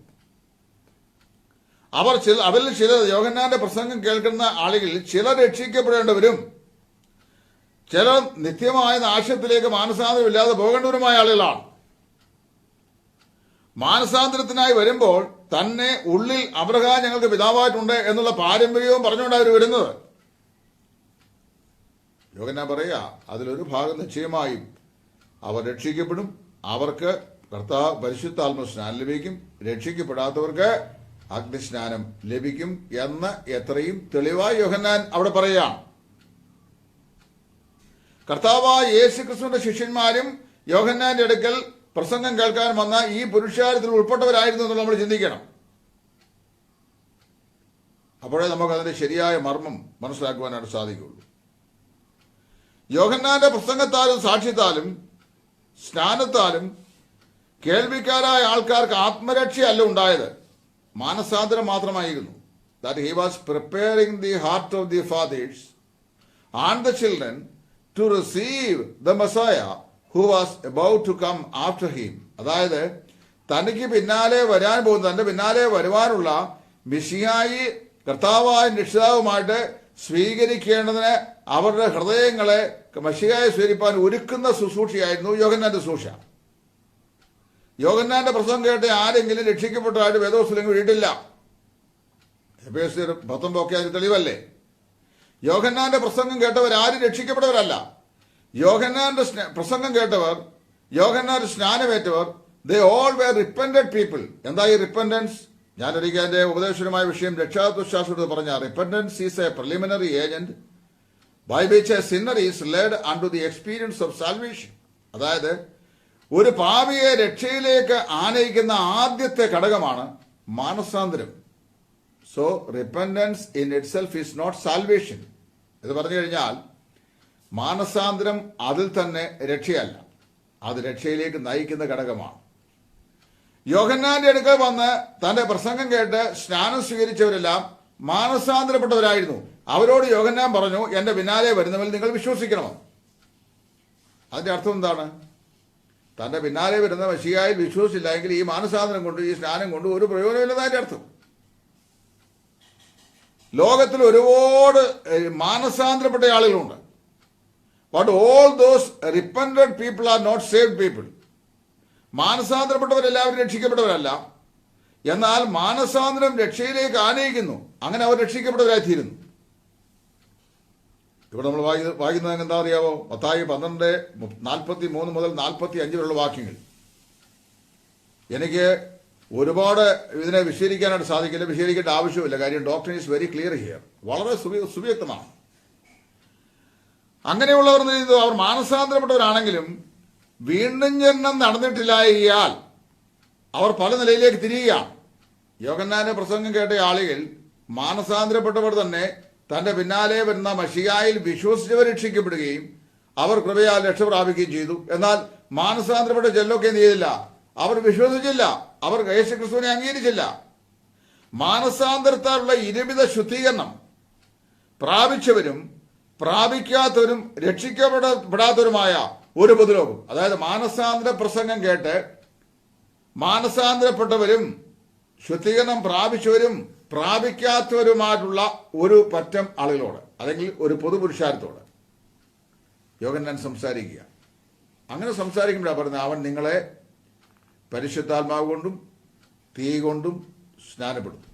അവരിൽ ചിലർ, യോഹന്നാന്റെ പ്രസംഗം കേൾക്കുന്ന ആളുകളിൽ ചിലർ രക്ഷിക്കപ്പെടേണ്ടവരും ചിലർ നിത്യമായ നാശത്തിലേക്ക് മാനസാന്തരമില്ലാതെ പോകേണ്ടവരുമായ ആളുകളാണ്. മാനസാന്തരത്തിനായി വരുമ്പോൾ തന്നെ ഉള്ളിൽ അബ്രഹാം ഞങ്ങൾക്ക് പിതാവായിട്ടുണ്ട് എന്നുള്ള പാരമ്പര്യവും പറഞ്ഞുകൊണ്ട് അവർ വരുന്നത്. യോഹന്നാൻ പറയുക, അതിലൊരു ഭാഗം നിശ്ചയമായും അവർ രക്ഷിക്കപ്പെടും. അവർക്ക് പരിശുദ്ധാത്മ സ്നാനം ലഭിക്കും. രക്ഷിക്കപ്പെടാത്തവർക്ക് അഗ്നിസ്നാനം ലഭിക്കും എന്ന് എത്രയും തെളിവായി യോഹന്നാൻ അവിടെ പറയുകയാണ്. കർത്താവായ യേശുക്രിസ്തുവിന്റെ ശിഷ്യന്മാരും യോഹന്നാന്റെ അടുക്കൽ പ്രസംഗം കേൾക്കാൻ വന്ന ഈ പുരുഷാരത്തിൽ ഉൾപ്പെട്ടവരായിരുന്നു എന്ന് നമ്മൾ ചിന്തിക്കണം. അപ്പോഴേ നമുക്ക് അതിന്റെ ശരിയായ മർമ്മം മനസ്സിലാക്കുവാനായിട്ട് സാധിക്കുകയുള്ളൂ. യോഹന്നാന്റെ പ്രസംഗത്താലും സാക്ഷ്യത്താലും സ്നാനത്താലും കേൾവിക്കാരായ ആൾക്കാർക്ക് ആത്മരക്ഷയല്ല ഉണ്ടായത്, മാനസാന്തരം മാത്രമായിരുന്നു. That he was preparing the heart of the fathers and the children to receive the Messiah who was about to come after him. അതായത് തനിക്ക് പിന്നാലെ വരാൻ പോകുന്ന, തന്റെ പിന്നാലെ വരുവാനുള്ള മിശിഹായി കർത്താവായ രക്ഷിതാവുമായിട്ട് സ്വീകരിക്കേണ്ടതിന് അവരുടെ ഹൃദയങ്ങളെ മിശിഹായെ സ്വീകരിപ്പാൻ ഒരുക്കുന്ന ശുശ്രൂഷയായിരുന്നു യോഹന്നാന്റെ ശുശ്രൂഷ. യോഹന്നാന്റെ പ്രസംഗം കേട്ട് ആരെങ്കിലും രക്ഷിക്കപ്പെട്ടതായിട്ട് വേദോസ്തലങ്ങൾ വീട്ടില്ല. എഫേസ്യർ 19 അതിന് തെളിവല്ലേ? യോഹന്നാന്റെ പ്രസംഗം കേട്ടവരാരും രക്ഷിക്കപ്പെട്ടവരല്ല. യോഹന്നാന്റെ പ്രസംഗം കേട്ടവർ, യോഹന്നാന്റെ സ്നാനമേറ്റവർ, they all were repented people. എന്താ ഈ റിപ്പന്റൻസ്? ഞാനൊരിക്കൽ എന്റെ ഉപദേശപരമായ വിഷയം രക്ഷാത്വവിശ്വാസം പറഞ്ഞ, repentance is a preliminary agent by which a sinner is led unto the experience of salvation. അതായത് ഒരു പാപിയെ രക്ഷയിലേക്ക് ആനയിക്കുന്ന ആദ്യത്തെ ഘടകമാണ് മാനസാന്തരം. So repentance in itself is not salvation. ഇത് പറഞ്ഞു കഴിഞ്ഞാൽ മാനസാന്തരം അതിൽ തന്നെ രക്ഷയല്ല, അത് രക്ഷയിലേക്ക് നയിക്കുന്ന ഘടകമാണ്. യോഹന്നാന്റെ അടുക്കൽ വന്ന് തന്റെ പ്രസംഗം കേട്ട് സ്നാനം സ്വീകരിച്ചവരെല്ലാം മാനസാന്തരപ്പെട്ടവരായിരുന്നു. അവരോട് യോഹന്നാൻ പറഞ്ഞു, എന്റെ പിന്നാലെ വരുന്നവരിൽ നിങ്ങൾ വിശ്വസിക്കണം. അതിന്റെ അർത്ഥം എന്താണ്? തന്റെ പിന്നാലെ വരുന്ന മശിഹായിൽ വിശ്വസിച്ചില്ല എങ്കിൽ ഈ മാനസാന്തരം കൊണ്ട്, ഈ സ്നാനം കൊണ്ട് ഒരു പ്രയോജനമില്ലെന്നതിന്റെ അർത്ഥം. ലോകത്തിൽ ഒരുപാട് മാനസാന്തരപ്പെട്ട ആളുകളുണ്ട്. But all those repented people are not saved people. മാനസാന്തരപ്പെട്ടവരെല്ലാവരും രക്ഷിക്കപ്പെട്ടവരല്ല. എന്നാൽ മാനസാന്തരം രക്ഷയിലേക്ക് ആനയിക്കുന്നു. അങ്ങനെ അവർ രക്ഷിക്കപ്പെട്ടവരായിത്തീരുന്നു. ഇവിടെ നമ്മൾ വായിക്കുന്നത് എന്താ അറിയാവോ? മത്തായി 12:43 മുതൽ 45 വരെയുള്ള വാക്യങ്ങൾ. എനിക്ക് ഒരുപാട് ഇതിനെ വിശദീകരിക്കാനായിട്ട് സാധിക്കില്ല, വിശദീകരിക്കേണ്ട ആവശ്യമില്ല. കാര്യം doctor is very clear here. വളരെ സുവ്യക്തമാണ്. അങ്ങനെയുള്ളവർ അവർ മാനസാന്തരപ്പെട്ടവരാണെങ്കിലും വീണ്ടും ജനനം നടന്നിട്ടില്ലായാൽ അവർ പല നിലയിലേക്ക് തിരിയുകയാണ്. യോഹന്നാന്റെ പ്രസംഗം കേട്ട ആളുകൾ മാനസാന്തരപ്പെട്ടവർ തന്നെ തന്റെ പിന്നാലെ വരുന്ന മശിഹായിൽ വിശ്വസിച്ചവർ രക്ഷിക്കപ്പെടുകയും അവർ കൃപയാൽ രക്ഷ പ്രാപിക്കുകയും ചെയ്തു. എന്നാൽ മാനസാന്തരപ്പെട്ട ചെല്ലൊക്കെ എന്ത് ചെയ്തില്ല? അവർ വിശ്വസിച്ചില്ല, അവർ യേശുക്രിസ്തുവിനെ അംഗീകരിച്ചില്ല. മാനസാന്തരത്താലുള്ള ഇരുവിധ ശുദ്ധീകരണം പ്രാപിച്ചവരും പ്രാപിക്കാത്തവരും രക്ഷിക്കപ്പെടാത്തവരുമായ ഒരു പൊതുലോകം. അതായത് മാനസാന്തര പ്രസംഗം കേട്ട് മാനസാന്തരപ്പെട്ടവരും ശുദ്ധീകരണം പ്രാപിച്ചവരും പ്രാപിക്കാത്തവരുമായിട്ടുള്ള ഒരു പറ്റം ആളുകളോട്, അല്ലെങ്കിൽ ഒരു പൊതുപുരുഷാരത്തോട് യോഹന്നാൻ സംസാരിക്കുക. അങ്ങനെ സംസാരിക്കുമ്പോഴാണ് പറയുന്നത്, അവൻ നിങ്ങളെ പരിശുദ്ധാത്മാവ് കൊണ്ടും തീ കൊണ്ടും സ്നാനപ്പെടുന്നു.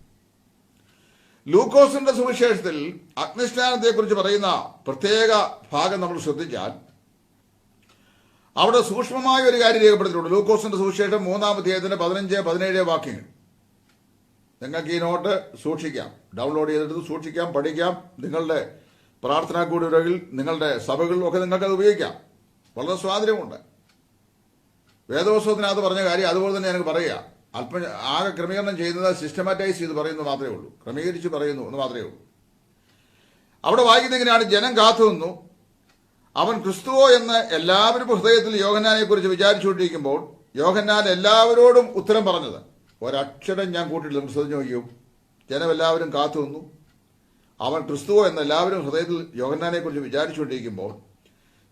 ലൂക്കോസിന്റെ സുവിശേഷത്തിൽ അഗ്നിസ്നാനത്തെക്കുറിച്ച് പറയുന്ന പ്രത്യേക ഭാഗം നമ്മൾ ശ്രദ്ധിച്ചാൽ അവിടെ സൂക്ഷ്മമായ ഒരു കാര്യം രേഖപ്പെടുത്തിയിട്ടുണ്ട്. ലൂക്കോസിന്റെ സുവിശേഷം 3-ാം അധ്യായത്തിന്റെ 15-17 വാക്യങ്ങൾ. നിങ്ങൾക്ക് ഈ നോട്ട് സൂക്ഷിക്കാം, ഡൗൺലോഡ് ചെയ്തെടുത്ത് സൂക്ഷിക്കാം, പഠിക്കാം. നിങ്ങളുടെ പ്രാർത്ഥനാ കൂടുകളിൽ, നിങ്ങളുടെ സഭകളിലും ഒക്കെ നിങ്ങൾക്കത് ഉപയോഗിക്കാം. വളരെ സ്വാതന്ത്ര്യമുണ്ട്. വേദപുസ്തകത്തിനകത്ത് പറഞ്ഞ കാര്യം അതുപോലെ തന്നെ എനിക്ക് പറയുക. അല്പം ആകെ ക്രമീകരണം ചെയ്യുന്നത് സിസ്റ്റമാറ്റൈസ് ചെയ്ത് പറയുന്നത് മാത്രമേ ഉള്ളൂ, ക്രമീകരിച്ച് പറയുന്നു എന്ന് മാത്രമേ ഉള്ളൂ. അവിടെ വായിക്കുന്ന ഇങ്ങനെയാണ്: ജനം കാത്തുനിന്നു, അവൻ ക്രിസ്തുവോ എന്ന് എല്ലാവരും ഹൃദയത്തിൽ യോഹന്നാനെ കുറിച്ച് വിചാരിച്ചുകൊണ്ടിരിക്കുമ്പോൾ യോഹന്നാൻ എല്ലാവരോടും ഉത്തരം പറഞ്ഞത് ഒരക്ഷരം ഞാൻ കൂട്ടിയില്ല. നിങ്ങൾ ശ്രദ്ധിച്ചു നോക്കിയോ? ജനം എല്ലാവരും കാത്തുനിന്നു, അവൻ ക്രിസ്തുവോ എന്ന് എല്ലാവരും ഹൃദയത്തിൽ യോഹന്നാനെ കുറിച്ച് വിചാരിച്ചുകൊണ്ടിരിക്കുമ്പോൾ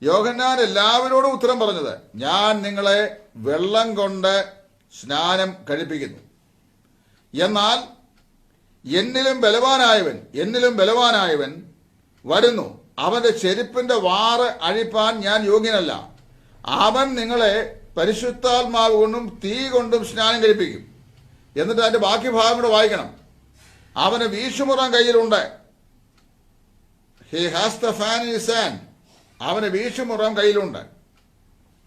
യോഹന്നാൻ എല്ലാവരോടും ഉത്തരം പറഞ്ഞത്, ഞാൻ നിങ്ങളെ വെള്ളം കൊണ്ട് സ്നാനം കഴിപ്പിക്കുന്നു, എന്നാൽ എന്നിലും ബലവാനായവൻ വരുന്നു, അവന്റെ ചെരുപ്പിന്റെ വാറ് അഴിപ്പാൻ ഞാൻ യോഗ്യനല്ല. അവൻ നിങ്ങളെ പരിശുദ്ധാത്മാവ് കൊണ്ടും തീ കൊണ്ടും സ്നാനം കഴിപ്പിക്കും. എന്നിട്ട് അതിന്റെ ബാക്കി ഭാഗം കൂടെ വായിക്കണം. അവന് വീശുമുറം കയ്യിലുണ്ട്. He has the fan in his hand. അവന് വീശുമുറം കയ്യിലുണ്ട്.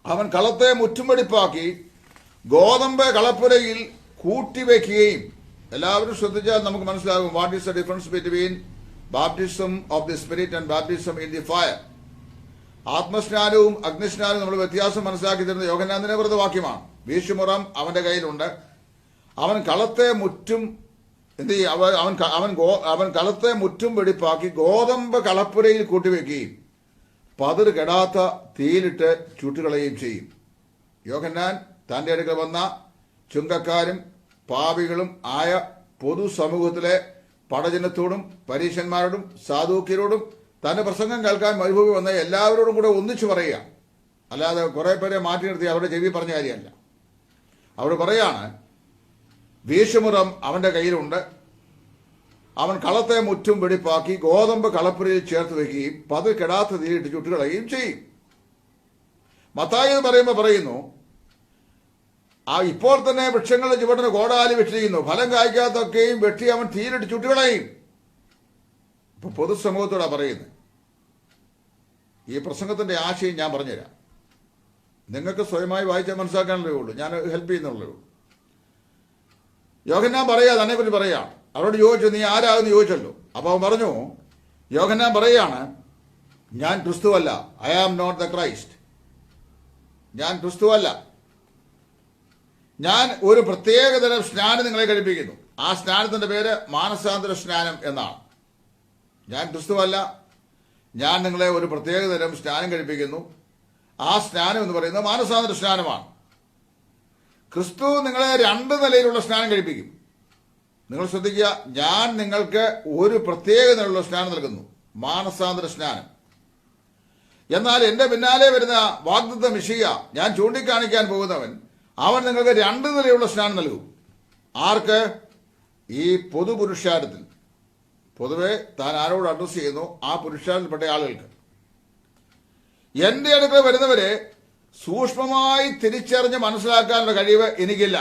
അവൻ കളത്തെ മുറ്റുംപടിപ്പാക്കി ഗോതമ്പ് കളപ്പുരയിൽ കൂട്ടിവെക്കുകയും. എല്ലാവരും ശ്രദ്ധിച്ചാൽ നമുക്ക് മനസ്സിലാകും what is the difference between baptism of the spirit and baptism in the fire. ആത്മസ്നാനവും അഗ്നിസ്നാനവും നമ്മൾ വ്യത്യാസം മനസ്സിലാക്കി തരുന്ന യോഹന്നാന്റെ വെറുതെ വാക്യമാണ്. വീശുമുറം അവന്റെ കയ്യിലുണ്ട്. അവൻ കളത്തെ മുറ്റും അവൻ കളത്തെ മുറ്റും വെടിപ്പാക്കി ഗോതമ്പ് കളപ്പുരയിൽ കൂട്ടിവെക്കുകയും പതിർ കെടാത്ത തീയിലിട്ട് ചുട്ടുകളയുകയും ചെയ്യും. യോഹന്നാൻ തന്റെ അടുക്കൽ വന്ന ചുങ്കക്കാരും പാപികളും ആയ പൊതുസമൂഹത്തിലെ പടജനത്തോടും പരീശന്മാരോടും സാധൂക്യരോടും തന്റെ പ്രസംഗം കേൾക്കാൻ മരുഭൂമി വന്ന എല്ലാവരോടും കൂടെ ഒന്നിച്ചു പറയുക, അല്ലാതെ കുറെ പേരെ മാറ്റി നിർത്തി അവരുടെ ചെവി പറഞ്ഞ കാര്യമല്ല. അവിടെ പറയാണ്, വീശുമുറം അവന്റെ കയ്യിലുണ്ട്. അവൻ കളത്തെ മുറ്റും വെടിപ്പാക്കി ഗോതമ്പ് കളപ്പുരയിൽ ചേർത്ത് വയ്ക്കുകയും പതിർ കെടാത്ത തീയിട്ട് ചുട്ടുകളയുകയും ചെയ്യും. മത്തായി എന്ന് പറയുമ്പോൾ പറയുന്നു, ഇപ്പോൾ തന്നെ വൃക്ഷങ്ങളുടെ ചുവട്ടിന് കോടാലി വെച്ചിരിക്കുന്നു, ഫലം കായ്ക്കാത്തൊക്കെയും വെട്ടി അവൻ തീയിലിട്ട് ചുട്ടുകളയും. ഇപ്പൊ പൊതുസമൂഹത്തോടാ പറയുന്നത്. ഈ പ്രസംഗത്തിന്റെ ആശയം ഞാൻ പറഞ്ഞുതരാം. നിങ്ങൾക്ക് സ്വയമായി വായിച്ചാൽ മനസ്സിലാക്കാനല്ലേ ഉള്ളൂ, ഞാൻ ഹെൽപ്പ് ചെയ്യുന്നുള്ളൂ. യോഹന്നാൻ പറയാ, അതിനെക്കുറിച്ച് പറയാ. അവരോട് ചോദിച്ചു, നീ ആരാകുന്നു ചോദിച്ചല്ലോ. അപ്പൊ അവൻ പറഞ്ഞു, യോഹന്നാൻ പറയാണ്, ഞാൻ ക്രിസ്തുവല്ല, I am not the Christ. ഞാൻ ക്രിസ്തുവല്ല, ഞാൻ ഒരു പ്രത്യേകതരം സ്നാനം നിങ്ങളെ കഴിപ്പിക്കുന്നു. ആ സ്നാനത്തിന്റെ പേര് മാനസാന്തര സ്നാനം എന്നാണ്. ഞാൻ ക്രിസ്തുവല്ല, ഞാൻ നിങ്ങളെ ഒരു പ്രത്യേകതരം സ്നാനം കഴിപ്പിക്കുന്നു. ആ സ്നാനം എന്ന് പറയുന്നത് മാനസാന്തര സ്നാനമാണ്. ക്രിസ്തു നിങ്ങളെ 2 നിലയിലുള്ള സ്നാനം കഴിപ്പിക്കും. നിങ്ങൾ ശ്രദ്ധിക്കുക, ഞാൻ നിങ്ങൾക്ക് ഒരു പ്രത്യേക നിലയിലുള്ള സ്നാനം നൽകുന്നു, മാനസാന്തര സ്നാനം. എന്നാൽ എന്റെ പിന്നാലെ വരുന്ന വാഗ്ദത്ത മിശിഹ, ഞാൻ ചൂണ്ടിക്കാണിക്കാൻ പോകുന്നവൻ, അവൻ നിങ്ങൾക്ക് 2 നിലയുള്ള സ്നാനം നൽകും. ആർക്ക്? ഈ പൊതുപുരുഷാരത്തിൽ. പൊതുവെ താൻ ആരോട് അഡ്രസ് ചെയ്യുന്നു, ആ പുരുഷാരത്തിൽപ്പെട്ട ആളുകൾക്ക്. എന്റെ അടുക്കൽ വരുന്നവരെ സൂക്ഷ്മമായി തിരിച്ചറിഞ്ഞ് മനസ്സിലാക്കാനുള്ള കഴിവ് എനിക്കില്ല.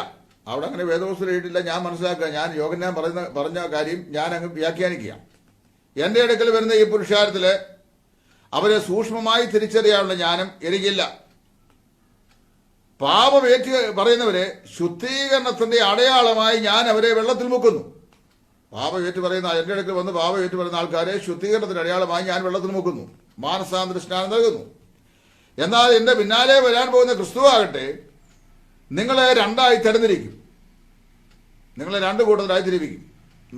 അവിടെ അങ്ങനെ വേദപുസ്തകം എഴുതിയിട്ടില്ല, ഞാൻ മനസ്സിലാക്കുക. ഞാൻ യോഹന്നാൻ പറഞ്ഞ കാര്യം ഞാൻ അങ്ങ് വ്യാഖ്യാനിക്കുക. എന്റെ അടുക്കൽ വരുന്ന ഈ പുരുഷാരത്തില് അവരെ സൂക്ഷ്മമായി തിരിച്ചറിയാനുള്ള ജ്ഞാനം എനിക്കില്ല. പാപമേറ്റ് പറയുന്നവരെ ശുദ്ധീകരണത്തിന്റെ അടയാളമായി ഞാൻ അവരെ വെള്ളത്തിൽ മുക്കുന്നു. പാപമേറ്റ് പറയുന്ന എന്റെ അടുക്കൽ വന്ന് പാപമേറ്റ് പറയുന്ന ആൾക്കാരെ ശുദ്ധീകരണത്തിന്റെ അടയാളമായി ഞാൻ വെള്ളത്തിൽ മുക്കുന്നു, മാനസാന്തര സ്നാനം നൽകുന്നു. എന്നാൽ എന്റെ പിന്നാലെ വരാൻ പോകുന്ന ക്രിസ്തു ആകട്ടെ നിങ്ങളെ 2ആയി തരംതിരിക്കും. നിങ്ങളെ 2 കൂട്ടത്തിലായി തിരിപ്പിക്കും.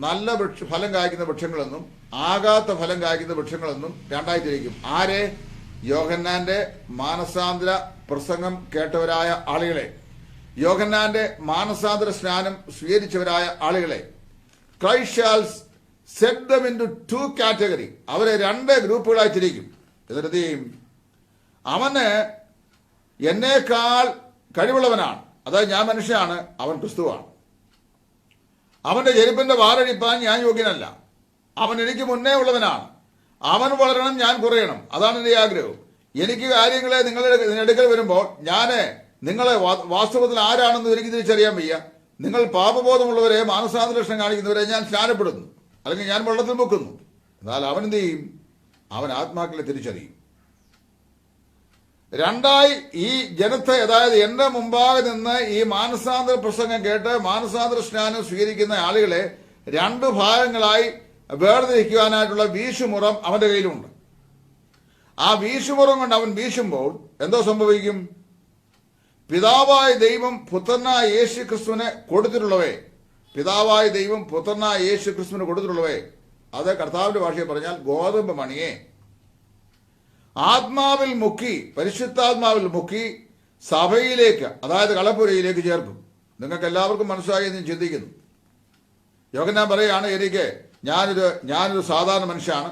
നല്ല ഫലം കായ്ക്കുന്ന വൃക്ഷങ്ങളെന്നും ആകാത്ത ഫലം കായ്ക്കുന്ന വൃക്ഷങ്ങളെന്നും 2ആയി തിരിക്കും. ആരെ? യോഹന്നാന്റെ മാനസാന്തര പ്രസംഗം കേട്ടവരായ ആളുകളെ, യോഹന്നാന്റെ മാനസാന്തര സ്നാനം സ്വീകരിച്ചവരായ ആളുകളെ. Christ shall set dum into 2 category. അവരെ 2 ഗ്രൂപ്പുകളായി തിരിക്കും. എന്നിട്ട് അവന് എന്നേക്കാൾ കഴിവുള്ളവനാണ്, അതായത് ഞാൻ മനുഷ്യനാണ്, അവൻ ക്രിസ്തുവാണ്. അവന്റെ ചെരുപ്പിന്റെ വാറഴിപ്പാൻ ഞാൻ യോഗ്യനല്ല, അവൻ എനിക്ക് മുന്നേ ഉള്ളവനാണ്. അവൻ വളരണം, ഞാൻ കുറയണം, അതാണ് എന്റെ ആഗ്രഹം. എനിക്ക് കാര്യങ്ങളെ നിങ്ങളുടെ അടുക്കൽ വരുമ്പോൾ ഞാൻ നിങ്ങളെ വാസ്തവത്തിൽ ആരാണെന്ന് എനിക്ക് തിരിച്ചറിയാൻ വയ്യ. നിങ്ങൾ പാപബോധമുള്ളവരെ, മാനസാന്തര ലക്ഷണം കാണിക്കുന്നവരെ ഞാൻ സ്നാനപ്പെടുന്നു, അല്ലെങ്കിൽ ഞാൻ വെള്ളത്തിൽ മുക്കുന്നു. എന്നാൽ അവൻ എന്ത് ചെയ്യും? അവൻ ആത്മാക്കളെ തിരിച്ചറിയും. രണ്ടായി ഈ ജനത്തെ, അതായത് എന്റെ മുമ്പാകെ നിന്ന് ഈ മാനസാന്തര പ്രസംഗം കേട്ട് മാനസാന്തര സ്നാനം സ്വീകരിക്കുന്ന ആളുകളെ രണ്ട് ഭാഗങ്ങളായി വേർതിരിക്കുവാനായിട്ടുള്ള വീശുമുറം അവന്റെ കയ്യിലുണ്ട്. ആ വീശുമുറം കൊണ്ട് അവൻ വീശുമ്പോൾ എന്തോ സംഭവിക്കും? പിതാവായ ദൈവം പുത്രനായ യേശു ക്രിസ്തുവിനെ കൊടുത്തിട്ടുള്ളവേ, പിതാവായ ദൈവം പുത്രനായ യേശു ക്രിസ്തുവിന് കൊടുത്തിട്ടുള്ളവേ, അത് കർത്താവിന്റെ ഭാഷയിൽ പറഞ്ഞാൽ ഗോതമ്പ് മണിയെ ആത്മാവിൽ മുക്കി, പരിശുദ്ധാത്മാവിൽ മുക്കി സഭയിലേക്ക്, അതായത് കളപ്പുരയിലേക്ക് ചേർക്കും. നിങ്ങൾക്ക് എല്ലാവർക്കും മനസ്സിലായി എന്ന് ചിന്തിക്കുന്നു. യോഹന്നാൻ പറയുകയാണ്, ഞാനൊരു സാധാരണ മനുഷ്യനാണ്,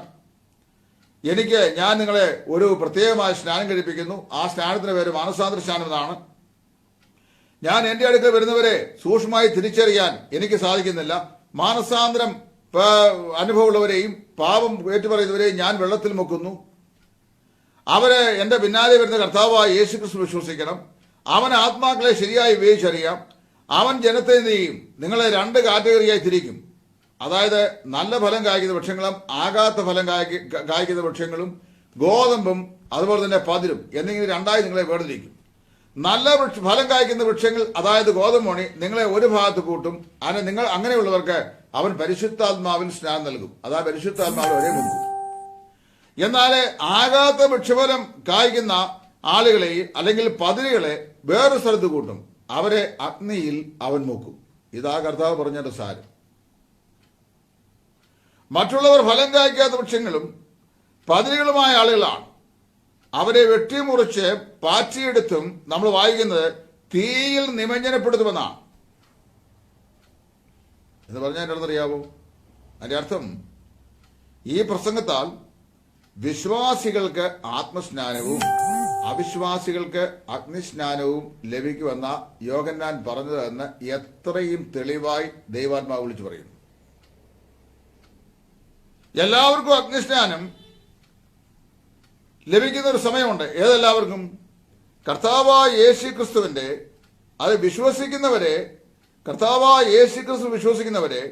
ഞാൻ നിങ്ങളെ ഒരു പ്രത്യേകമായ സ്നാനം കഴിപ്പിക്കുന്നു. ആ സ്നാനത്തിന് പേര് മാനസാന്തര സ്നാനം എന്നാണ്. ഞാൻ എന്റെ അടുക്കൽ വരുന്നവരെ സൂക്ഷ്മമായി തിരിച്ചറിയാൻ എനിക്ക് സാധിക്കുന്നില്ല. മാനസാന്തരം അനുഭവമുള്ളവരെയും പാപം ഏറ്റുപറയുന്നവരെയും ഞാൻ വെള്ളത്തിൽ മുക്കുന്നു. അവരെ എന്റെ പിന്നാലെ വരുന്ന കർത്താവായ യേശു ക്രിസ്തു വിശ്വസിക്കണം. അവൻ ആത്മാക്കളെ ശരിയായി ഉപയോഗിച്ചറിയാം. അവൻ ജനത്തെ ചെയ്യും, നിങ്ങളെ രണ്ട് കാറ്റഗറിയായി തിരിക്കും. അതായത് നല്ല ഫലം കായ്ക്കുന്ന വൃക്ഷങ്ങളും ആകാത്ത ഫലം കായ്ക്കുന്ന വൃക്ഷങ്ങളും, ഗോതമ്പും അതുപോലെ തന്നെ പതിരും എന്നിങ്ങനെ രണ്ടായി നിങ്ങളെ വേർതിരിക്കും. നല്ല ഫലം കായ്ക്കുന്ന വൃക്ഷങ്ങൾ, അതായത് ഗോതമ്പ് മണി, നിങ്ങളെ ഒരു ഭാഗത്ത് കൂട്ടും. നിങ്ങൾ അങ്ങനെയുള്ളവർക്ക് അവൻ പരിശുദ്ധാത്മാവിൽ സ്നാനം നൽകും. അതായത് പരിശുദ്ധാത്മാവിൽ ഒരേ മുക്കും. എന്നാൽ ആകാത്ത വൃക്ഷഫലം കായ്ക്കുന്ന ആളുകളെ അല്ലെങ്കിൽ പതിരുകളെ വേറെ സ്ഥലത്ത് കൂട്ടും. അവരെ അഗ്നിയിൽ അവൻ മുക്കും. ഇതാ കർത്താവ് പറഞ്ഞതിന്റെ സാരം. മറ്റുള്ളവർ ഫലം കായ്ക്കാത്ത വൃക്ഷങ്ങളും പതിരുകളുമായ ആളുകളാണ്. അവരെ വെട്ടിമുറിച്ച് പാറ്റിയെടുത്തും നമ്മൾ വായിക്കുന്നത് തീയിൽ നിമഞ്ജനപ്പെടുത്തുമെന്നാണ്. എന്ന് പറഞ്ഞാൽ എൻ്റെ അറിയാവോ? അതിന്റെ അർത്ഥം ഈ പ്രസംഗത്താൽ വിശ്വാസികൾക്ക് ആത്മസ്നാനവും അവിശ്വാസികൾക്ക് അഗ്നിസ്നാനവും ലഭിക്കുമെന്ന യോഹന്നാൻ പറഞ്ഞതെന്ന് എത്രയും തെളിവായി ദൈവാത്മാവ് വിളിച്ചു പറയുന്നു. എല്ലാവർക്കും അഗ്നിസ്നാനം ലഭിക്കുന്ന ഒരു സമയമുണ്ട്. ഏതെല്ലാവർക്കും? കർത്താവായ യേശു ക്രിസ്തുവിന്റെ, അത് വിശ്വസിക്കുന്നവരെ, കർത്താവായ യേശു ക്രിസ്തു വിശ്വസിക്കുന്നവരെ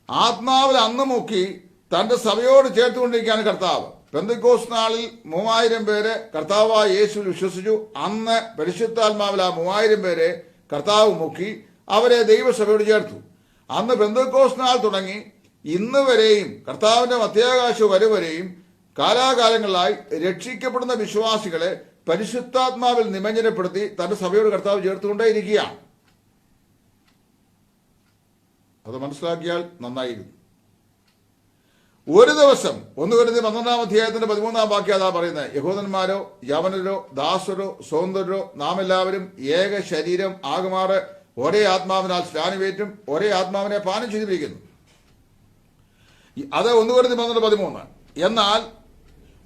ആത്മാവിൽ അന്ന് മുക്കി തന്റെ സഭയോട് ചേർത്തുകൊണ്ടിരിക്കുകയാണ് കർത്താവ്. പെന്തക്കോസ്ത് നാളിൽ 3000 പേര് കർത്താവായ യേശുവിൽ വിശ്വസിച്ചു. അന്ന് പരിശുദ്ധാത്മാവിൽ ആ 3000 പേരെ കർത്താവ് മുക്കി അവരെ ദൈവസഭയോട് ചേർത്തു. അന്ന് പെന്തക്കോസ്ത് നാൾ തുടങ്ങി ഇന്ന് വരെയും, കർത്താവിന്റെ മധ്യാകാശ വരെയും കാലാകാലങ്ങളിലായി രക്ഷിക്കപ്പെടുന്ന വിശ്വാസികളെ പരിശുദ്ധാത്മാവിൽ നിമഞ്ജനപ്പെടുത്തി തന്റെ സഭയോട് കർത്താവ് ചേർത്തുകൊണ്ടേയിരിക്കുകയാണ്. അത് മനസ്സിലാക്കിയാൽ നന്നായിരുന്നു. ഒരു ദിവസം 1 കൊരിന്ത്യർ 12-ാം അധ്യായത്തിന്റെ 13-ാം വാക്യം അതാ പറയുന്നത്, യഹൂദന്മാരോ യവനരോ ദാസരോ സ്വതന്ത്രരോ നാം എല്ലാവരും ഏക ശരീരം ആകുമാറ് ഒരേ ആത്മാവിനാൽ സ്നാനമേറ്റും ഒരേ ആത്മാവിനെ പാനം ചെയ്തിരിക്കുന്നു. അത് 1 കൊരിന്ത്യർ 12-13. എന്നാൽ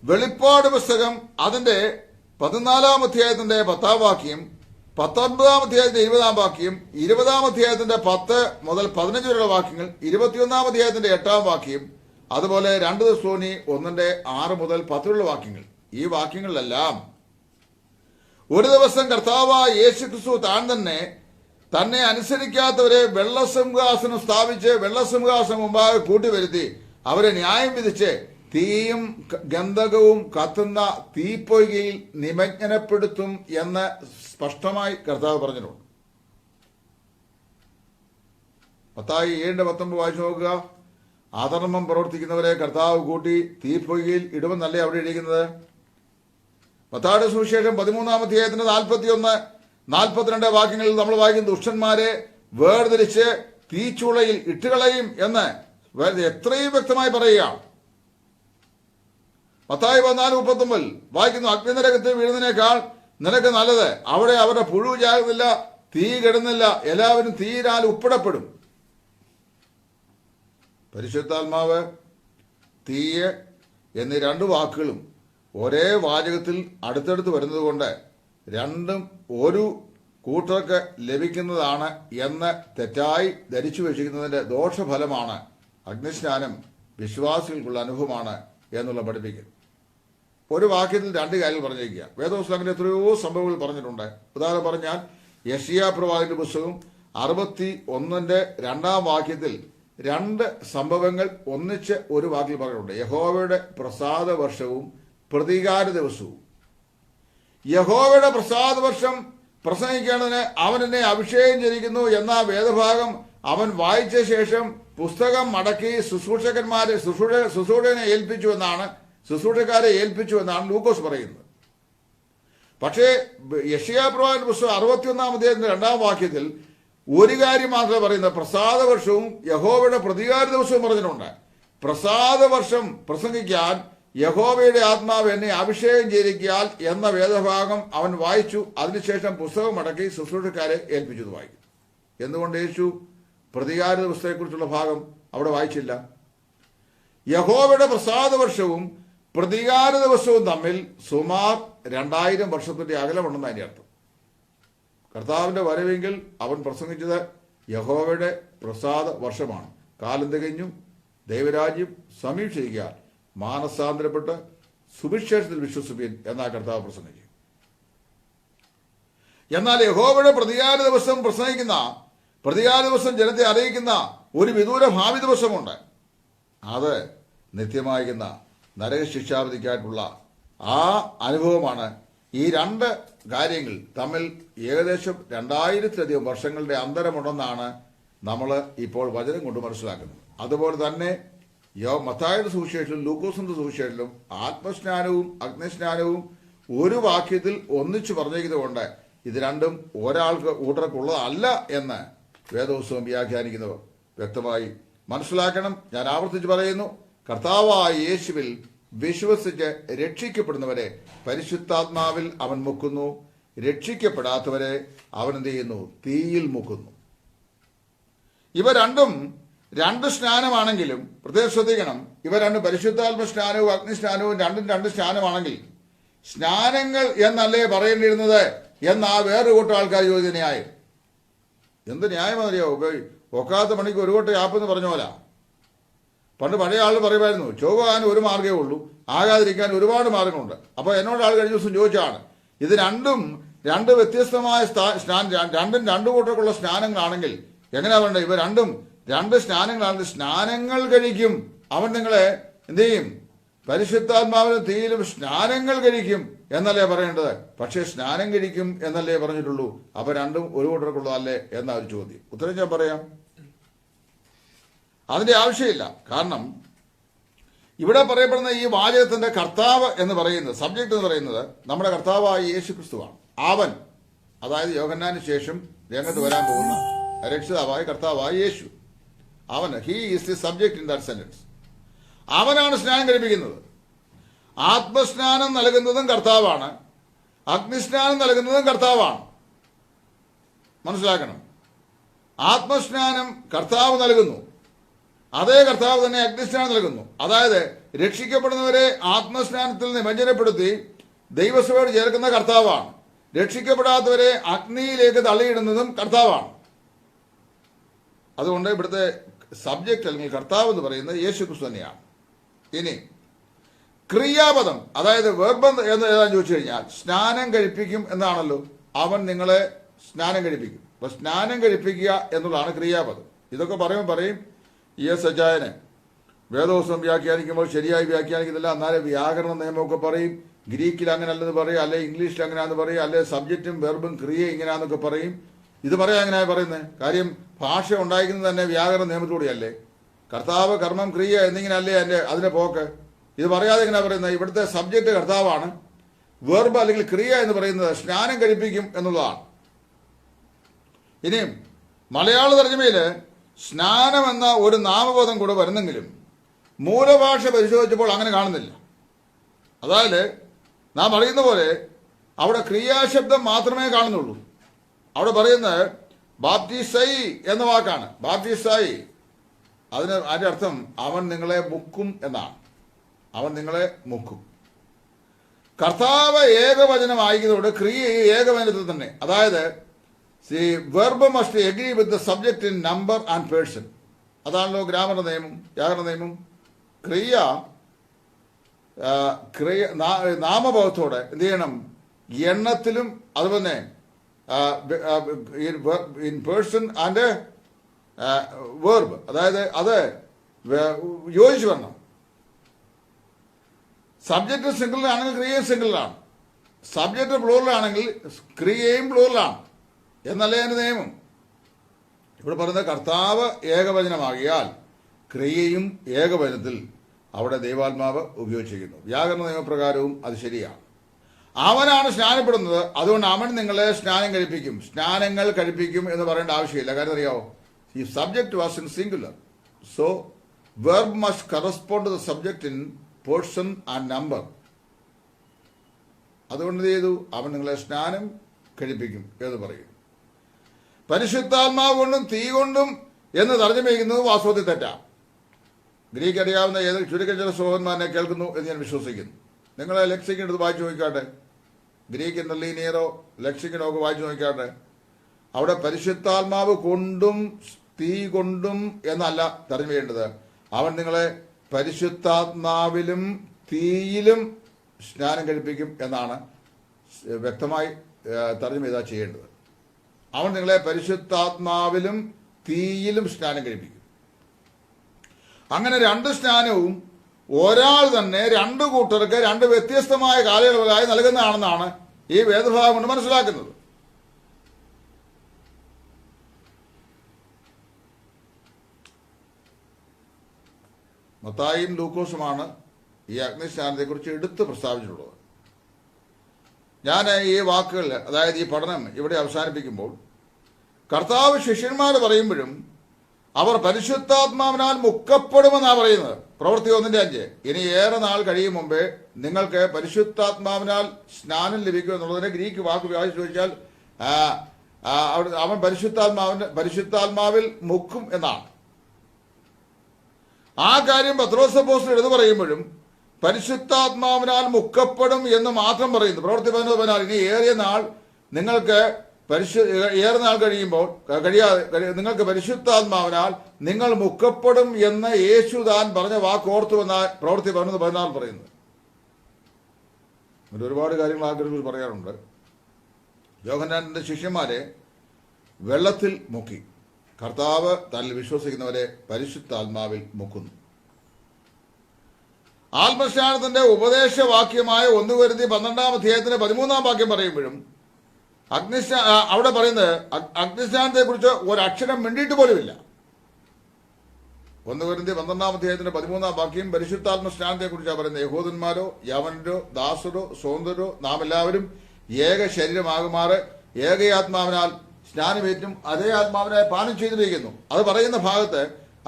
വെളിപ്പാട് പുസ്തകം അതിന്റെ 14-ാം അധ്യായത്തിന്റെ 10-ാം വാക്യം, 19-ാം അധ്യായത്തിന്റെ 20-ാം വാക്യം, 20-ാം അധ്യായത്തിന്റെ 10 മുതൽ 15 വരെയുള്ള വാക്യങ്ങൾ, 21-ാം അധ്യായത്തിന്റെ 8-ാം വാക്യം, അതുപോലെ 2 തെസ്സലോനിക്കർ 1:6 മുതൽ 10 വരെയുള്ള വാക്യങ്ങൾ. ഈ വാക്യങ്ങളിലെല്ലാം ഒരു ദിവസം കർത്താവായ യേശു ക്രിസ്തു താൻ തന്നെ അനുസരിക്കാത്തവരെ വെള്ളസിംഹാസനം സ്ഥാപിച്ച് വെള്ളസിംഹാസനം മുമ്പാകെ കൂട്ടിവരുത്തി അവരെ ന്യായം വിധിച്ച് തീയും ഗന്ധകവും കത്തുന്ന തീപ്പൊയ്കയിൽ നിമജ്ജനപ്പെടുത്തും എന്ന് സ്പഷ്ടമായി കർത്താവ് പറഞ്ഞിട്ടുണ്ട്. മത്തായി 7:19 വായിച്ചു നോക്കുക. അധർമ്മം പ്രവർത്തിക്കുന്നവരെ കർത്താവ് കൂട്ടി തീപ്പൊയ്കയിൽ ഇടുമെന്നല്ലേ അവിടെ ഇരിക്കുന്നത്. മത്തായിയുടെ സുവിശേഷം 13-ാം അധ്യായത്തിന്റെ 41-42 വാക്യങ്ങളിൽ നമ്മൾ വായിക്കുന്ന ദുഷ്ടന്മാരെ വേർതിരിച്ച് തീച്ചുളയിൽ ഇട്ടുകളയും എന്ന് എത്രയും വ്യക്തമായി പറയുകയാണ്. മത്തായി 14:39 വായിക്കുന്നു, അഗ്നിനരകത്തിൽ വീഴുന്നതിനേക്കാൾ നിനക്ക് നല്ലത്, അവിടെ അവരുടെ പുഴു ചാകുന്നില്ല, തീ കെടുന്നില്ല, എല്ലാവരും തീരാൽ ഉപ്പിടപ്പെടും. പരിശുദ്ധാത്മാവ്, തീയ് എന്നീ 2 വാക്കുകളും ഒരേ വാചകത്തിൽ അടുത്തടുത്ത് വരുന്നത് കൊണ്ട് രണ്ടും ഒരു കൂട്ടർക്ക് ലഭിക്കുന്നതാണ് എന്ന് തെറ്റായി ധരിച്ചു വെച്ചിരിക്കുന്നതിന്റെ ദോഷഫലമാണ് അഗ്നിസ്നാനം വിശ്വാസികൾക്കുള്ള അനുഭവമാണ് എന്നുള്ള പഠിപ്പിക്കൽ. ഒരു വാക്യത്തിൽ 2 കാര്യങ്ങൾ പറഞ്ഞിരിക്കുക. വേദപുസ്തകത്തിൽ എത്രയോ സംഭവങ്ങൾ പറഞ്ഞിട്ടുണ്ട്. ഉദാഹരണം പറഞ്ഞാൽ യെശയ്യാ പ്രവാചകന്റെ പുസ്തകം 61:2 രണ്ട് സംഭവങ്ങൾ ഒന്നിച്ച് ഒരു വാക്കിൽ പറഞ്ഞിട്ടുണ്ട്. യഹോവയുടെ പ്രസാദ വർഷവും പ്രതികാര ദിവസവും. യഹോവയുടെ പ്രസാദ വർഷം പ്രസംഗിക്കേണ്ടതിന് അവൻ എന്നെ അഭിഷേകം ചെയ്തിരിക്കുന്നു എന്ന വേദഭാഗം അവൻ വായിച്ച ശേഷം പുസ്തകം മടക്കി ശുശ്രൂഷകനെ ശുശ്രൂഷക്കാരെ ഏൽപ്പിച്ചു എന്നാണ് ലൂക്കോസ് പറയുന്നത്. പക്ഷേ യെശയ്യാപ്രവാചകന്റെ പുസ്തകം 61-ാം വാക്യത്തിൽ ഒരു കാര്യം മാത്രമേ പറയുന്നത്, പ്രസാദ വർഷവും യഹോവയുടെ പ്രതികാര ദിവസവും പറഞ്ഞിട്ടുണ്ട്. പ്രസാദ വർഷം പ്രസംഗിക്കാൻ യഹോവയുടെ ആത്മാവ് എന്നെ അഭിഷേകം ചെയ്തിരിക്കാൻ എന്ന വേദഭാഗം അവൻ വായിച്ചു. അതിനുശേഷം പുസ്തകം മടക്കി ശുശ്രൂഷക്കാരെ ഏൽപ്പിച്ചു വായിക്കും. എന്തുകൊണ്ട് യേശു പ്രതികാര ദിവസത്തെക്കുറിച്ചുള്ള ഭാഗം അവിടെ വായിച്ചില്ല? യഹോവയുടെ പ്രസാദ വർഷവും പ്രതികാര ദിവസവും തമ്മിൽ സുമാർ 2000 വർഷത്തിന്റെ അകലമുണ്ടെന്ന് അതിന്റെ അർത്ഥം. കർത്താവിന്റെ വരവെങ്കിൽ അവൻ പ്രസംഗിച്ചത് യഹോവയുടെ പ്രസാദ വർഷമാണ്. കാലം തികഞ്ഞു, ദൈവരാജ്യം സമീക്ഷിക്കാൻ മാനസാന്തരപ്പെട്ട് സുവിശേഷത്തിൽ വിശ്വസിപ്പീൻ എന്നാ കർത്താവ് പ്രസംഗിച്ചു. എന്നാൽ യഹോവയുടെ പ്രതികാര ദിവസം പ്രതികാര ദിവസം ജനത്തെ അറിയിക്കുന്ന ഒരു വിദൂര ഭാവി ദിവസമുണ്ട്. അത് നിത്യമായിരിക്കുന്ന നരകശിക്ഷാവിധിക്കായിട്ടുള്ള ആ അനുഭവമാണ്. ഈ രണ്ട് കാര്യങ്ങൾ തമ്മിൽ ഏകദേശം 2000-ലധികം വർഷങ്ങളുടെ അന്തരമുണ്ടെന്നാണ് നമ്മൾ ഇപ്പോൾ വചനം കൊണ്ട് മനസ്സിലാക്കുന്നത്. അതുപോലെ തന്നെ മത്തായിയുടെ സുവിശേഷത്തിലും ലൂക്കോസിന്റെ സുവിശേഷത്തിലും ആത്മസ്നാനവും അഗ്നിസ്നാനവും ഒരു വാക്യത്തിൽ ഒന്നിച്ചു പറഞ്ഞിരിക്കുന്നതുകൊണ്ട് ഇത് രണ്ടും ഒരാൾക്ക് കൂട്ടർക്കുള്ളതല്ല എന്ന് വേദപുസ്തകം വ്യാഖ്യാനിക്കുന്നവർ വ്യക്തമായി മനസ്സിലാക്കണം. ഞാൻ ആവർത്തിച്ച് പറയുന്നു, കർത്താവായ യേശുവിൽ വിശ്വസിച്ച് രക്ഷിക്കപ്പെടുന്നവരെ പരിശുദ്ധാത്മാവിൽ അവൻ മുക്കുന്നു, രക്ഷിക്കപ്പെടാത്തവരെ അവൻ എന്ത് ചെയ്യുന്നു? തീയിൽ മുക്കുന്നു. ഇവ രണ്ടും രണ്ട് സ്നാനമാണെങ്കിലും പ്രത്യേകം ശ്രദ്ധിക്കണം, ഇവ രണ്ടും പരിശുദ്ധാത്മ സ്നാനവും അഗ്നിസ്നാനവും രണ്ടും രണ്ട് സ്നാനമാണെങ്കിൽ സ്നാനങ്ങൾ എന്നല്ലേ പറയേണ്ടിയിരുന്നത് എന്നാ വേറൊരു കൂട്ടം ആൾക്കാർ ചോദ്യന്യായം. എന്ത് ന്യായമറിയോ? ഒക്കാത്ത പണിക്ക് ഒരു കൂട്ടം യാപ്പെന്ന് പറഞ്ഞ പോലെ. പണ്ട് പഴയ ആൾ പറയുമായിരുന്നു, ചോകാൻ ഒരു മാർഗ്ഗമേ ഉള്ളൂ, ആകാതിരിക്കാൻ ഒരുപാട് മാർഗങ്ങളുണ്ട്. അപ്പോൾ എന്നോട് ആൾ കഴിഞ്ഞ ദിവസം ചോദിച്ചാണ്, ഇത് രണ്ടും രണ്ട് വ്യത്യസ്തമായ രണ്ടും രണ്ടു കൂട്ടർക്കുള്ള സ്നാനങ്ങളാണെങ്കിൽ എങ്ങനെയാ വേണ്ടത്? ഇവ രണ്ടും രണ്ട് സ്നാനങ്ങളാണെങ്കിൽ സ്നാനങ്ങൾ കഴിക്കും അവൻ നിങ്ങളെ എന്ത് ചെയ്യും? പരിശുദ്ധാത്മാവിനും തീയിലും സ്നാനങ്ങൾ കഴിക്കും എന്നല്ലേ പറയേണ്ടത്. പക്ഷേ സ്നാനം കഴിക്കും എന്നല്ലേ പറഞ്ഞിട്ടുള്ളൂ. അപ്പൊ രണ്ടും ഒരു കൂട്ടർക്കുള്ളതല്ലേ എന്നാ ഒരു ചോദ്യം. ഉത്തരം ഞാൻ പറയാം, അതിന്റെ ആവശ്യമില്ല. കാരണം ഇവിടെ പറയപ്പെടുന്ന ഈ വാചകത്തിന്റെ കർത്താവ് എന്ന് പറയുന്നത്, സബ്ജക്ട് എന്ന് പറയുന്നത് നമ്മുടെ കർത്താവായ യേശു ക്രിസ്തുവാണ്. അവൻ, അതായത് യോഹന്നാന് ശേഷം രംഗത്ത് വരാൻ പോകുന്ന രക്ഷിതാവായ കർത്താവായ യേശു, അവൻ, he is the subject in that sentence. അവനാണ് സ്നാനം കഴിപ്പിക്കുന്നത്. ആത്മസ്നാനം നൽകുന്നതും കർത്താവാണ്, അഗ്നിസ്നാനം നൽകുന്നതും കർത്താവാണ്. മനസ്സിലാക്കണം, ആത്മസ്നാനം കർത്താവ് നൽകുന്നു, അതേ കർത്താവ് തന്നെ അഗ്നിസ്നാനം നൽകുന്നു. അതായത് രക്ഷിക്കപ്പെടുന്നവരെ ആത്മസ്നാനത്തിൽ നിമജ്ജനപ്പെടുത്തി ദൈവസഭയോട് ചേർക്കുന്ന കർത്താവാണ്. രക്ഷിക്കപ്പെടാത്തവരെ അഗ്നിയിലേക്ക് തള്ളിയിടുന്നതും കർത്താവാണ്. അതുകൊണ്ട് ഇവിടുത്തെ സബ്ജക്റ്റ് അല്ലെങ്കിൽ കർത്താവ് എന്ന് പറയുന്നത് യേശു ക്രിസ്തു തന്നെയാണ്. ഇനി ക്രിയാപദം, അതായത് വെർബം എന്ന് ഏതാന്ന് ചോദിച്ചു കഴിഞ്ഞാൽ സ്നാനം കഴിപ്പിക്കും എന്നാണല്ലോ. അവൻ നിങ്ങളെ സ്നാനം കഴിപ്പിക്കും. അപ്പൊ സ്നാനം കഴിപ്പിക്കുക എന്നുള്ളതാണ് ക്രിയാപദം. ഇതൊക്കെ പറയും ES അച്ചായന് വേദോത്സവം വ്യാഖ്യാനിക്കുമ്പോൾ ശരിയായി വ്യാഖ്യാനിക്കുന്നില്ല, എന്നാലേ വ്യാകരണ നിയമമൊക്കെ പറയും, ഗ്രീക്കിൽ അങ്ങനെ അല്ലെന്ന് പറയും, അല്ലെ ഇംഗ്ലീഷിൽ അങ്ങനെയാന്ന് പറയും, അല്ലെ സബ്ജക്റ്റും വെർബും ക്രിയ ഇങ്ങനെയാന്നൊക്കെ പറയും. ഇത് പറയാൻ എങ്ങനെയാ പറയുന്നത്? കാര്യം ഭാഷ ഉണ്ടായിരിക്കുന്നത് തന്നെ വ്യാകരണ നിയമത്തിലൂടെയല്ലേ. കർത്താവ്, കർമ്മം, ക്രിയ എന്നിങ്ങനെ അല്ലേ അതിന്റെ പോക്ക്. ഇത് പറയാതെ എങ്ങനെയാ പറയുന്നത്? ഇവിടുത്തെ സബ്ജക്റ്റ് കർത്താവാണ്, വെർബ് അല്ലെങ്കിൽ ക്രിയ എന്ന് പറയുന്നത് സ്നാനം കഴിപ്പിക്കും എന്നുള്ളതാണ്. ഇനിയും മലയാള തർജ്ജമയില് സ്നാനം എന്ന ഒരു നാമപദം കൂടെ വരുന്നെങ്കിലും മൂലഭാഷ പരിശോധിച്ചപ്പോൾ അങ്ങനെ കാണുന്നില്ല. അതായത് നാം അറിയുന്ന പോലെ അവിടെ ക്രിയാശബ്ദം മാത്രമേ കാണുന്നുള്ളൂ. അവിടെ പറയുന്നത് ബാപ്റ്റിസൈ എന്ന വാക്കാണ്. ബാപ്റ്റിസൈ, അതിന്റെ അർത്ഥം അവൻ നിങ്ങളെ മുക്കും എന്നാണ്. അവൻ നിങ്ങളെ മുക്കും. കർത്താവ് ഏകവചനമായിരിക്കുന്നതോട് ക്രിയ ഏകവചനത്തിൽ തന്നെ. അതായത് the verb must agree with the subject in number and person. അതാണല്ലോ ഗ്രാമറിന്റെ നിയമം, വ്യാകരണ നിയമം. ക്രിയ നാമഭാവത്തോടെ എന്ത് ചെയ്യണം? എണ്ണത്തിലും അതുപോലെ ഇൻ പേഴ്സൺ ആൻഡ് വേർബ്, അതായത് അത് യോജിച്ച് വരണം. സബ്ജക്റ്റ് സിംഗിളാണെങ്കിൽ ക്രിയയും സിംഗിളാണ്, സബ്ജക്റ്റ് പ്ലൂറലാണെങ്കിൽ ക്രിയയും പ്ലൂറലാണ് എന്നല്ലേ അതിന്റെ നിയമം. ഇവിടെ പറയുന്നത് കർത്താവ് ഏകവചനമാകിയാൽ ക്രിയയും ഏകവചനത്തിൽ അവിടെ ദൈവാത്മാവ് ഉപയോഗിച്ചിരിക്കുന്നു. വ്യാകരണ നിയമപ്രകാരവും അത് ശരിയാണ്. അവനാണ് സ്നാനപ്പെടുന്നത്, അതുകൊണ്ട് അവൻ നിങ്ങളെ സ്നാനം കഴിപ്പിക്കും. സ്നാനങ്ങൾ കഴിപ്പിക്കും എന്ന് പറയേണ്ട ആവശ്യമില്ല. കാര്യം അറിയാവോ, ഈ subject was in singular, so verb must correspond to the subject in person and number. അതുകൊണ്ട് എന്ത് ചെയ്തു? അവൻ നിങ്ങളെ സ്നാനം കഴിപ്പിക്കും എന്ന് പറയും. പരിശുദ്ധാത്മാവ് കൊണ്ടും തീ കൊണ്ടും എന്ന് തർജ്ജമ ചെയ്യുന്നത് വാസ്തവത്തിൽ തെറ്റാ. ഗ്രീക്ക് അറിയാവുന്ന ഏത് ചുരുക്കം ചില സഹോദരന്മാരെ കേൾക്കുന്നു എന്ന് ഞാൻ വിശ്വസിക്കുന്നു. നിങ്ങൾ ലെക്സിക്കൻ എടുത്ത് വായിച്ചു നോക്കിക്കാട്ടെ, ഗ്രീക്ക് ലീനിയറോ ലെക്സിക്കനോ ഒക്കെ വായിച്ചു നോക്കിക്കാട്ടെ. അവിടെ പരിശുദ്ധാത്മാവ് കൊണ്ടും തീ കൊണ്ടും എന്നല്ല തർജ്ജമ ചെയ്യേണ്ടത്. അവൻ നിങ്ങളെ പരിശുദ്ധാത്മാവിലും തീയിലും സ്നാനം കഴിപ്പിക്കും എന്നാണ് വ്യക്തമായി തർജ്ജമ ചെയ്താൽ ചെയ്യേണ്ടത്. അവൻ നിങ്ങളെ പരിശുദ്ധാത്മാവിലും തീയിലും സ്നാനം കഴിപ്പിക്കും. അങ്ങനെ രണ്ട് സ്നാനവും ഒരാൾ തന്നെ രണ്ടു കൂട്ടർക്ക് രണ്ട് വ്യത്യസ്തമായ കാലയളവുകളായി നൽകുന്നതാണെന്നാണ് ഈ വേദഭാഗം കൊണ്ട് മനസ്സിലാക്കുന്നത്. മത്തായിയും ലൂക്കോസുമാണ് ഈ അഗ്നിസ്നാനത്തെക്കുറിച്ച് എടുത്ത് പ്രസ്താവിച്ചിട്ടുള്ളത്. ഞാൻ ഈ വാക്കുകൾ, അതായത് ഈ പഠനം ഇവിടെ അവസാനിപ്പിക്കുമ്പോൾ കർത്താവ് ശിഷ്യന്മാർ പറയുമ്പോഴും അവർ പരിശുദ്ധാത്മാവിനാൽ മുക്കപ്പെടുമെന്നാണ് പറയുന്നത്. പ്രവൃത്തി 1:5. ഇനി ഏറെ നാൾ കഴിയും മുമ്പേ നിങ്ങൾക്ക് പരിശുദ്ധാത്മാവിനാൽ സ്നാനം ലഭിക്കും എന്നുള്ളതിനെ ഗ്രീക്ക് വാക്ക് വായിച്ചു ചോദിച്ചാൽ അവൻ പരിശുദ്ധാത്മാവിൽ മുക്കും എന്നാണ്. ആ കാര്യം പത്രോസ് അപ്പോസ്തലൻ എടുത്തു പറയുമ്പോഴും പരിശുദ്ധാത്മാവിനാൽ മുക്കപ്പെടും എന്ന് മാത്രം പറയുന്നു. പ്രവൃത്തി 11:14. ഇനി ഏറിയ നാൾ നിങ്ങൾക്ക് ഏറെ നാൾ കഴിയുമ്പോൾ നിങ്ങൾക്ക് പരിശുദ്ധാത്മാവിനാൽ നിങ്ങൾ മുക്കപ്പെടും എന്ന് യേശു താൻ പറഞ്ഞ വാക്ക് ഓർത്തുവെന്ന പ്രവൃത്തി 11:14 പറയുന്നത്. ഒരുപാട് കാര്യങ്ങൾ ആഗ്രഹിച്ച് പറയാറുണ്ട്. യോഹന്നാന്റെ ശിഷ്യന്മാരെ വെള്ളത്തിൽ മുക്കി. കർത്താവ് തന്നിൽ വിശ്വസിക്കുന്നവരെ പരിശുദ്ധാത്മാവിൽ മുക്കുന്നു. ആത്മസ്നാനത്തിന്റെ ഉപദേശവാക്യമായ 1 കൊരിന്ത്യർ 12-13 വാക്യം പറയുമ്പോഴും അവിടെ പറയുന്നത് അഗ്നിസ്നാനത്തെ കുറിച്ച് ഒരക്ഷരം മിണ്ടിയിട്ട് പോലുമില്ല. 1 കൊരിന്ത്യർ 12-13 വാക്യം പരിശുദ്ധാത്മ സ്നാനത്തെ കുറിച്ചാണ് പറയുന്നത്. യഹൂദന്മാരോ യവനരോ ദാസരോ സ്വതന്ത്രരോ നാം എല്ലാവരും ഏക ശരീരമാകുമാറ് ഏകയാത്മാവിനാൽ സ്നാനമേറ്റും അതേ ആത്മാവിനെ പാനം ചെയ്തിരിക്കുന്നു. അത് പറയുന്ന ഭാഗത്ത്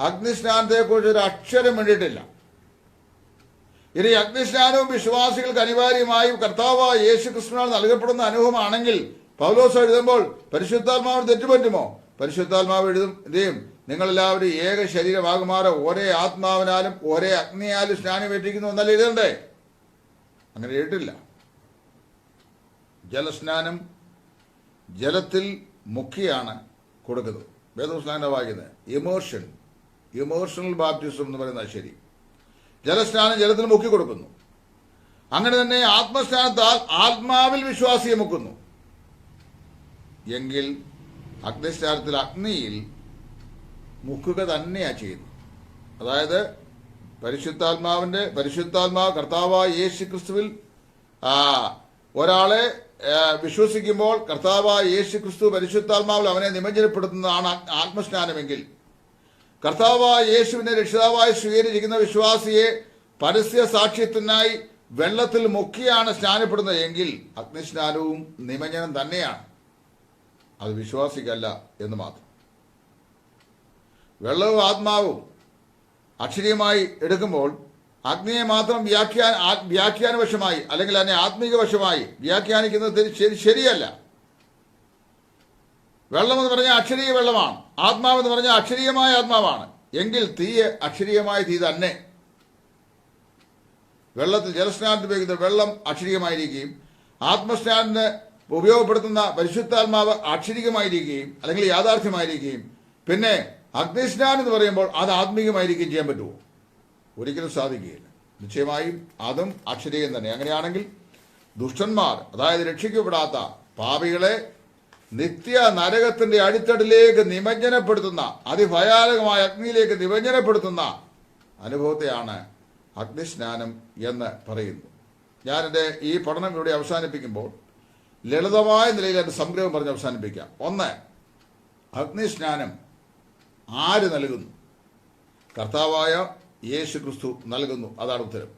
അഗ്നിസ്നാനത്തെ കുറിച്ച് ഒരു അക്ഷരം വേണ്ടിയിട്ടില്ല. ഇനി അഗ്നിസ്നാനവും വിശ്വാസികൾക്ക് അനിവാര്യമായും കർത്താവായ യേശു ക്രിസ്തുവിനാൽ നൽകപ്പെടുന്ന അനുഭവമാണെങ്കിൽ പൗലോസ് എഴുതുമ്പോൾ പരിശുദ്ധാത്മാവിന് തെറ്റുപറ്റുമോ? പരിശുദ്ധാത്മാവ് എഴുതും നിങ്ങളെല്ലാവരും ഏക ശരീരമാകുമാറ് ഒരേ ആത്മാവിനാലും ഒരേ അഗ്നിയാലും സ്നാനമേറ്റിരിക്കുന്നു എന്നല്ല എഴുതണ്ടേ? അങ്ങനെ എഴുതിട്ടില്ല. ജലസ്നാനം ജലത്തിൽ മുക്കിയാണ് കൊടുക്കുന്നത്. വേദപുസ്തകം വായിക്കുന്നത് ഇമോഷണൽ ബാപ്റ്റിസം എന്ന് പറയുന്നത് ശരി. ജലസ്നാനം ജലത്തിൽ മുക്കി കൊടുക്കുന്നു. അങ്ങനെ തന്നെ ആത്മസ്നാനത്താൽ ആത്മാവിൽ വിശ്വാസിയെ മുക്കുന്നു. എങ്കിൽ അഗ്നിസ്നാനത്തിൽ അഗ്നിയിൽ മുക്കുക തന്നെയാണ് ചെയ്യുന്നത്. അതായത് പരിശുദ്ധാത്മാവ് കർത്താവായ യേശു ക്രിസ്തുവിൽ ഒരാളെ വിശ്വസിക്കുമ്പോൾ കർത്താവായ യേശു ക്രിസ്തു പരിശുദ്ധാത്മാവിൽ അവനെ നിമജ്ജനപ്പെടുത്തുന്നതാണ് ആത്മസ്നാനമെങ്കിൽ, കർത്താവായ യേശുവിനെ രക്ഷിതാവായി സ്വീകരിച്ചിരിക്കുന്ന വിശ്വാസിയെ പരസ്യ സാക്ഷ്യത്തിനായി വെള്ളത്തിൽ മുക്കിയാണ് സ്നാനപ്പെടുന്നത് എങ്കിൽ അഗ്നിസ്നാനവും നിമജ്ജനം തന്നെയാണ്. അത് വിശ്വാസിക്കല്ല എന്ന് മാത്രം. വെള്ളവും ആത്മാവും അക്ഷരീയമായി എടുക്കുമ്പോൾ അഗ്നിയെ മാത്രം വ്യാഖ്യാനവശമായി അല്ലെങ്കിൽ അതിനെ ആത്മീക വശമായി വ്യാഖ്യാനിക്കുന്നത് ശരിയല്ല. വെള്ളമെന്ന് പറഞ്ഞാൽ അക്ഷരീയ വെള്ളമാണ്, ആത്മാവെന്ന് പറഞ്ഞാൽ അക്ഷരീയമായ ആത്മാവാണ്. എങ്കിൽ തീ അക്ഷരീയമായ തീ തന്നെ. വെള്ളത്തിൽ ജലസ്നാനത്തിന് ഉപയോഗിക്കുന്ന വെള്ളം അക്ഷരീയമായിരിക്കുകയും ആത്മസ്നാനത്തിന് ഉപയോഗപ്പെടുത്തുന്ന പരിശുദ്ധാത്മാവ് അക്ഷരീയമായിരിക്കുകയും അല്ലെങ്കിൽ യാഥാർത്ഥ്യമായിരിക്കുകയും പിന്നെ അഗ്നിസ്നാനം എന്ന് പറയുമ്പോൾ അത് ആത്മീകമായിരിക്കുകയും ചെയ്യാൻ പറ്റുമോ? ഒരിക്കലും സാധിക്കുകയില്ല. നിശ്ചയമായും അതും അക്ഷരീയം തന്നെ. അങ്ങനെയാണെങ്കിൽ ദുഷ്ടന്മാർ, അതായത് രക്ഷിക്കപ്പെടാത്ത പാപികളെ നിത്യ നരകത്തിന്റെ അടിത്തടിലേക്ക് നിമജ്ജനപ്പെടുത്തുന്ന, അതിഭയാനകമായ അഗ്നിയിലേക്ക് നിമജ്ജനപ്പെടുത്തുന്ന അനുഭവത്തെയാണ് അഗ്നിസ്നാനം എന്ന് പറയുന്നു. ഞാനെൻ്റെ ഈ പഠനം ഇവിടെ അവസാനിപ്പിക്കുമ്പോൾ ലളിതമായ നിലയിൽ എൻ്റെ സംഗ്രഹം പറഞ്ഞ് അവസാനിപ്പിക്കാം. ഒന്ന്, അഗ്നിസ്നാനം ആര് നൽകുന്നു? കർത്താവായ യേശു ക്രിസ്തു നൽകുന്നു. അതാണ് ഉത്തരം.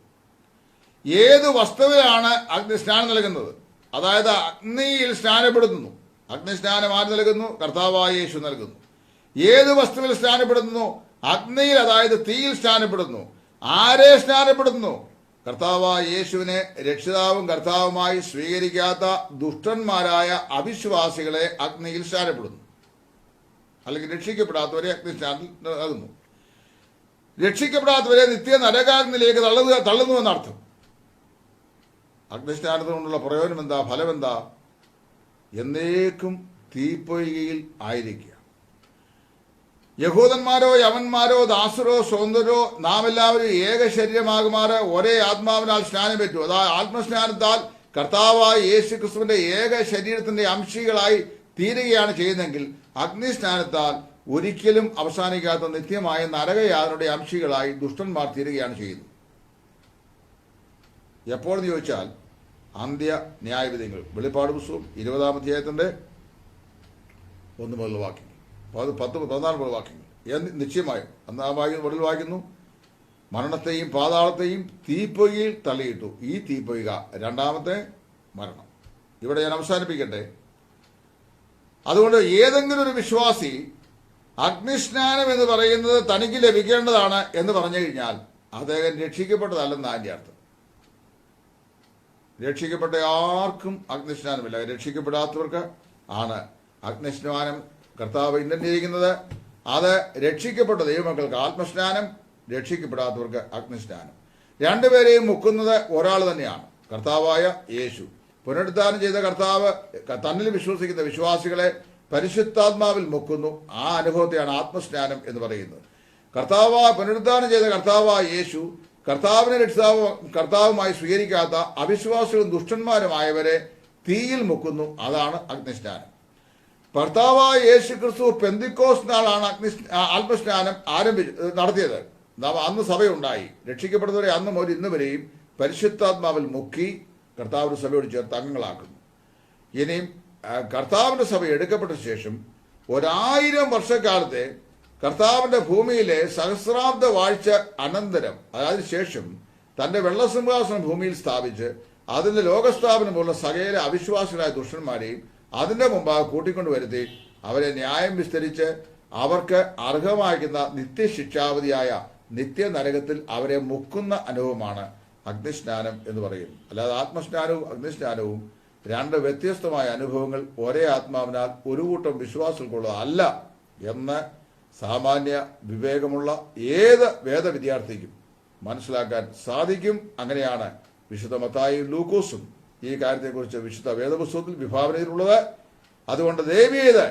ഏത് വസ്തുവിലാണ് അഗ്നിസ്നാനം നൽകുന്നത്? അതായത് അഗ്നിയിൽ സ്നാനപ്പെടുത്തുന്നു. അഗ്നിസ്നാനം ആര് നൽകുന്നു? കർത്താവായ യേശു നൽകുന്നു. ഏത് വസ്തുവിൽ സ്നാനപ്പെടുത്തുന്നു? അഗ്നിയിൽ, അതായത് തീയിൽ സ്നാനപ്പെടുന്നു. ആരെ സ്നാനപ്പെടുത്തുന്നു? കർത്താവായ യേശുവിനെ രക്ഷിതാവും കർത്താവുമായി സ്വീകരിക്കാത്ത ദുഷ്ടന്മാരായ അവിശ്വാസികളെ അഗ്നിയിൽ സ്നാനപ്പെടുന്നു. അല്ലെങ്കിൽ രക്ഷിക്കപ്പെടാത്തവരെ അഗ്നിസ്നാനം നൽകുന്നു. രക്ഷിക്കപ്പെടാത്തവരെ നിത്യ നരകാഗ്നിയിലേക്ക് തള്ളുന്നു എന്നർത്ഥം. അഗ്നിസ്നാനത്തിനുള്ള പ്രയോജനം എന്താ? ഫലമെന്താ? എന്നേക്കും തീപ്പൊയ്കയിൽ ആയിരിക്കുക. യഹൂദന്മാരോ യവന്മാരോ ദാസരോ സ്വതന്ത്രരോ നാം എല്ലാവരും ഏക ശരീരമാകുമാറ് ഒരേ ആത്മാവിനാൽ സ്നാനം പറ്റൂ. അതായത് ആത്മസ്നാനത്താൽ കർത്താവായ യേശു ക്രിസ്തുവിന്റെ ഏക ശരീരത്തിന്റെ അംശികളായി തീരുകയാണ് ചെയ്യുന്നതെങ്കിൽ, അഗ്നിസ്നാനത്താൽ ഒരിക്കലും അവസാനിക്കാത്ത നിത്യമായ നരകയാതനയുടെ അംശികളായി ദുഷ്ടന്മാർ തീരുകയാണ് ചെയ്യുന്നത്. എപ്പോഴെന്ന് ചോദിച്ചാൽ, അന്ത്യ ന്യായവിധികൾ, വെളിപ്പാട് പുസ്തകം 20-ാം അധ്യായത്തിന്റെ 1 മുതലുള്ള വാക്യങ്ങൾ, 10-14 മുതൽ വാക്യങ്ങൾ നിശ്ചയമായും മുതൽ വായിക്കുന്നു. മരണത്തെയും പാതാളത്തെയും തീപ്പൊയ്കയിൽ തള്ളിയിട്ടു. ഈ തീപ്പൊയ്ക രണ്ടാമത്തെ മരണം. ഇവിടെ ഞാൻ അവസാനിപ്പിക്കട്ടെ. അതുകൊണ്ട് ഏതെങ്കിലും ഒരു വിശ്വാസി അഗ്നിസ്നാനം എന്ന് പറയുന്നത് തനിക്ക് ലഭിക്കേണ്ടതാണ് എന്ന് പറഞ്ഞു കഴിഞ്ഞാൽ അദ്ദേഹം രക്ഷിക്കപ്പെട്ടതല്ലെന്ന് അതിൻ്റെ അർത്ഥം. രക്ഷിക്കപ്പെട്ട ആർക്കും അഗ്നിസ്നാനമില്ല. രക്ഷിക്കപ്പെടാത്തവർക്ക് ആണ് അഗ്നിസ്നാനം കർത്താവ് ഇന്നിരിക്കുന്നത്. അത് രക്ഷിക്കപ്പെട്ട ദൈവമക്കൾക്ക് ആത്മസ്നാനം, രക്ഷിക്കപ്പെടാത്തവർക്ക് അഗ്നിസ്നാനം. രണ്ടുപേരെയും മുക്കുന്നത് ഒരാൾ തന്നെയാണ്, കർത്താവായ യേശു. പുനരുദ്ധാനം ചെയ്ത കർത്താവ് തന്നിൽ വിശ്വസിക്കുന്ന വിശ്വാസികളെ പരിശുദ്ധാത്മാവിൽ മുക്കുന്നു. ആ അനുഭവത്തെയാണ് ആത്മസ്നാനം എന്ന് പറയുന്നത്. പുനരുദ്ധാനം ചെയ്ത കർത്താവായ യേശു കർത്താവിനെ കർത്താവുമായി സ്വീകരിക്കാത്ത അവിശ്വാസികളും ദുഷ്ടന്മാരുമായവരെ തീയിൽ മുക്കുന്നു. അതാണ് അഗ്നിസ്നാനം. കർത്താവായ യേശു ക്രിസ്തു പെന്തിക്കോസ് നാളാണ് ആത്മസ്നാനം നടത്തിയത്. അന്ന് സഭയുണ്ടായി. രക്ഷിക്കപ്പെടുന്നവരെ അന്ന് മുതൽ ഇന്ന് വരെയും പരിശുദ്ധാത്മാവിൽ മുക്കി കർത്താവിന്റെ സഭയോട് ചേർത്ത് അംഗങ്ങളാക്കുന്നു. ഇനിയും കർത്താവിന്റെ സഭ എടുക്കപ്പെട്ട ശേഷം 1000 വർഷക്കാലത്തെ കർത്താവിന്റെ ഭൂമിയിലെ സഹസ്രാബ്ദ വാഴ്ച അനന്തരം, അതായത് ശേഷം തന്റെ വെള്ളസിംഹാസനം ഭൂമിയിൽ സ്ഥാപിച്ച് അതിന്റെ ലോകസ്ഥാപനമുള്ള സകല അവിശ്വാസികളായ ദുഷ്ടന്മാരെയും അതിന്റെ മുമ്പാകെ കൂട്ടിക്കൊണ്ടുവരുത്തി അവരെ ന്യായം വിസ്തരിച്ച് അവർക്ക് അർഹമാക്കുന്ന നിത്യശിക്ഷാവധിയായ നിത്യനരകത്തിൽ അവരെ മുക്കുന്ന അനുഭവമാണ് അഗ്നിസ്നാനം എന്ന് പറയുന്നു. അല്ലാതെ ആത്മസ്നാനവും അഗ്നിസ്നാനവും 2 വ്യത്യസ്തമായ അനുഭവങ്ങൾ ഒരേ ആത്മാവിനാൽ ഒരു കൂട്ടം വിശ്വാസികൾക്കുള്ളതല്ല എന്ന് സാമാന്യ വിവേകമുള്ള ഏത് വേദവിദ്യാർത്ഥിക്കും മനസ്സിലാക്കാൻ സാധിക്കും. അങ്ങനെയാണ് വിശുദ്ധ മത്തായിയും ലൂക്കോസും ഈ കാര്യത്തെക്കുറിച്ച് വിശുദ്ധ വേദപുസ്തകത്തിൽ വിഭാവന ചെയ്തിട്ടുള്ളത്. അതുകൊണ്ട് ദയവേത്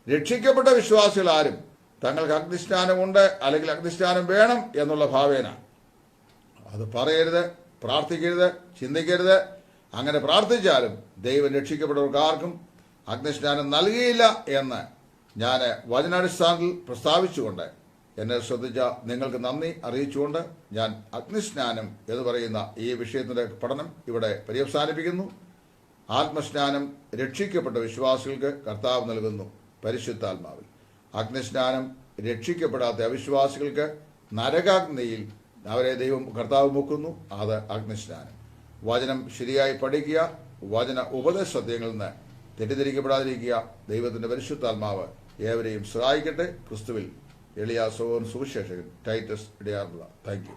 രക്ഷിക്കപ്പെട്ട വിശ്വാസികൾ ആരും തങ്ങൾക്ക് അഗ്നിസ്നാനമുണ്ട് അല്ലെങ്കിൽ അഗ്നിസ്നാനം വേണം എന്നുള്ള ഭാവേന അത് പറയരുത്, പ്രാർത്ഥിക്കരുത്, ചിന്തിക്കരുത്. അങ്ങനെ പ്രാർത്ഥിച്ചാലും ദൈവം രക്ഷിക്കപ്പെട്ടവർക്ക് ആർക്കും അഗ്നിസ്നാനം നൽകിയില്ല എന്ന് ഞാൻ വചനാടിസ്ഥാനത്തിൽ പ്രസ്താവിച്ചുകൊണ്ട് എന്നെ ശ്രദ്ധിച്ച നിങ്ങൾക്ക് നന്ദി അറിയിച്ചുകൊണ്ട് ഞാൻ അഗ്നിസ്നാനം എന്ന് പറയുന്ന ഈ വിഷയത്തിന്റെ പഠനം ഇവിടെ പര്യവസാനിപ്പിക്കുന്നു. ആത്മസ്നാനം രക്ഷിക്കപ്പെട്ട വിശ്വാസികൾക്ക് കർത്താവ് നൽകുന്നു പരിശുദ്ധാത്മാവിൽ. അഗ്നിസ്നാനം രക്ഷിക്കപ്പെടാത്ത അവിശ്വാസികൾക്ക് നരകാഗ്നിയിൽ അവരെ കർത്താവ് മുക്കുന്നു. അത് അഗ്നിസ്നാനം. വചനം ശരിയായി പഠിക്കുക, വചന ഉപദേശ സത്യങ്ങളിൽ നിന്ന് തെറ്റിദ്ധരിക്കപ്പെടാതിരിക്കുക. ദൈവത്തിന്റെ പരിശുദ്ധാത്മാവ് ഏവരെയും സഹായിക്കട്ടെ. ക്രിസ്തുവിൽ എളിയ സഹോദരൻ സുവിശേഷകൻ ടൈറ്റസ് ഇടയാറുള്ള. Thank you.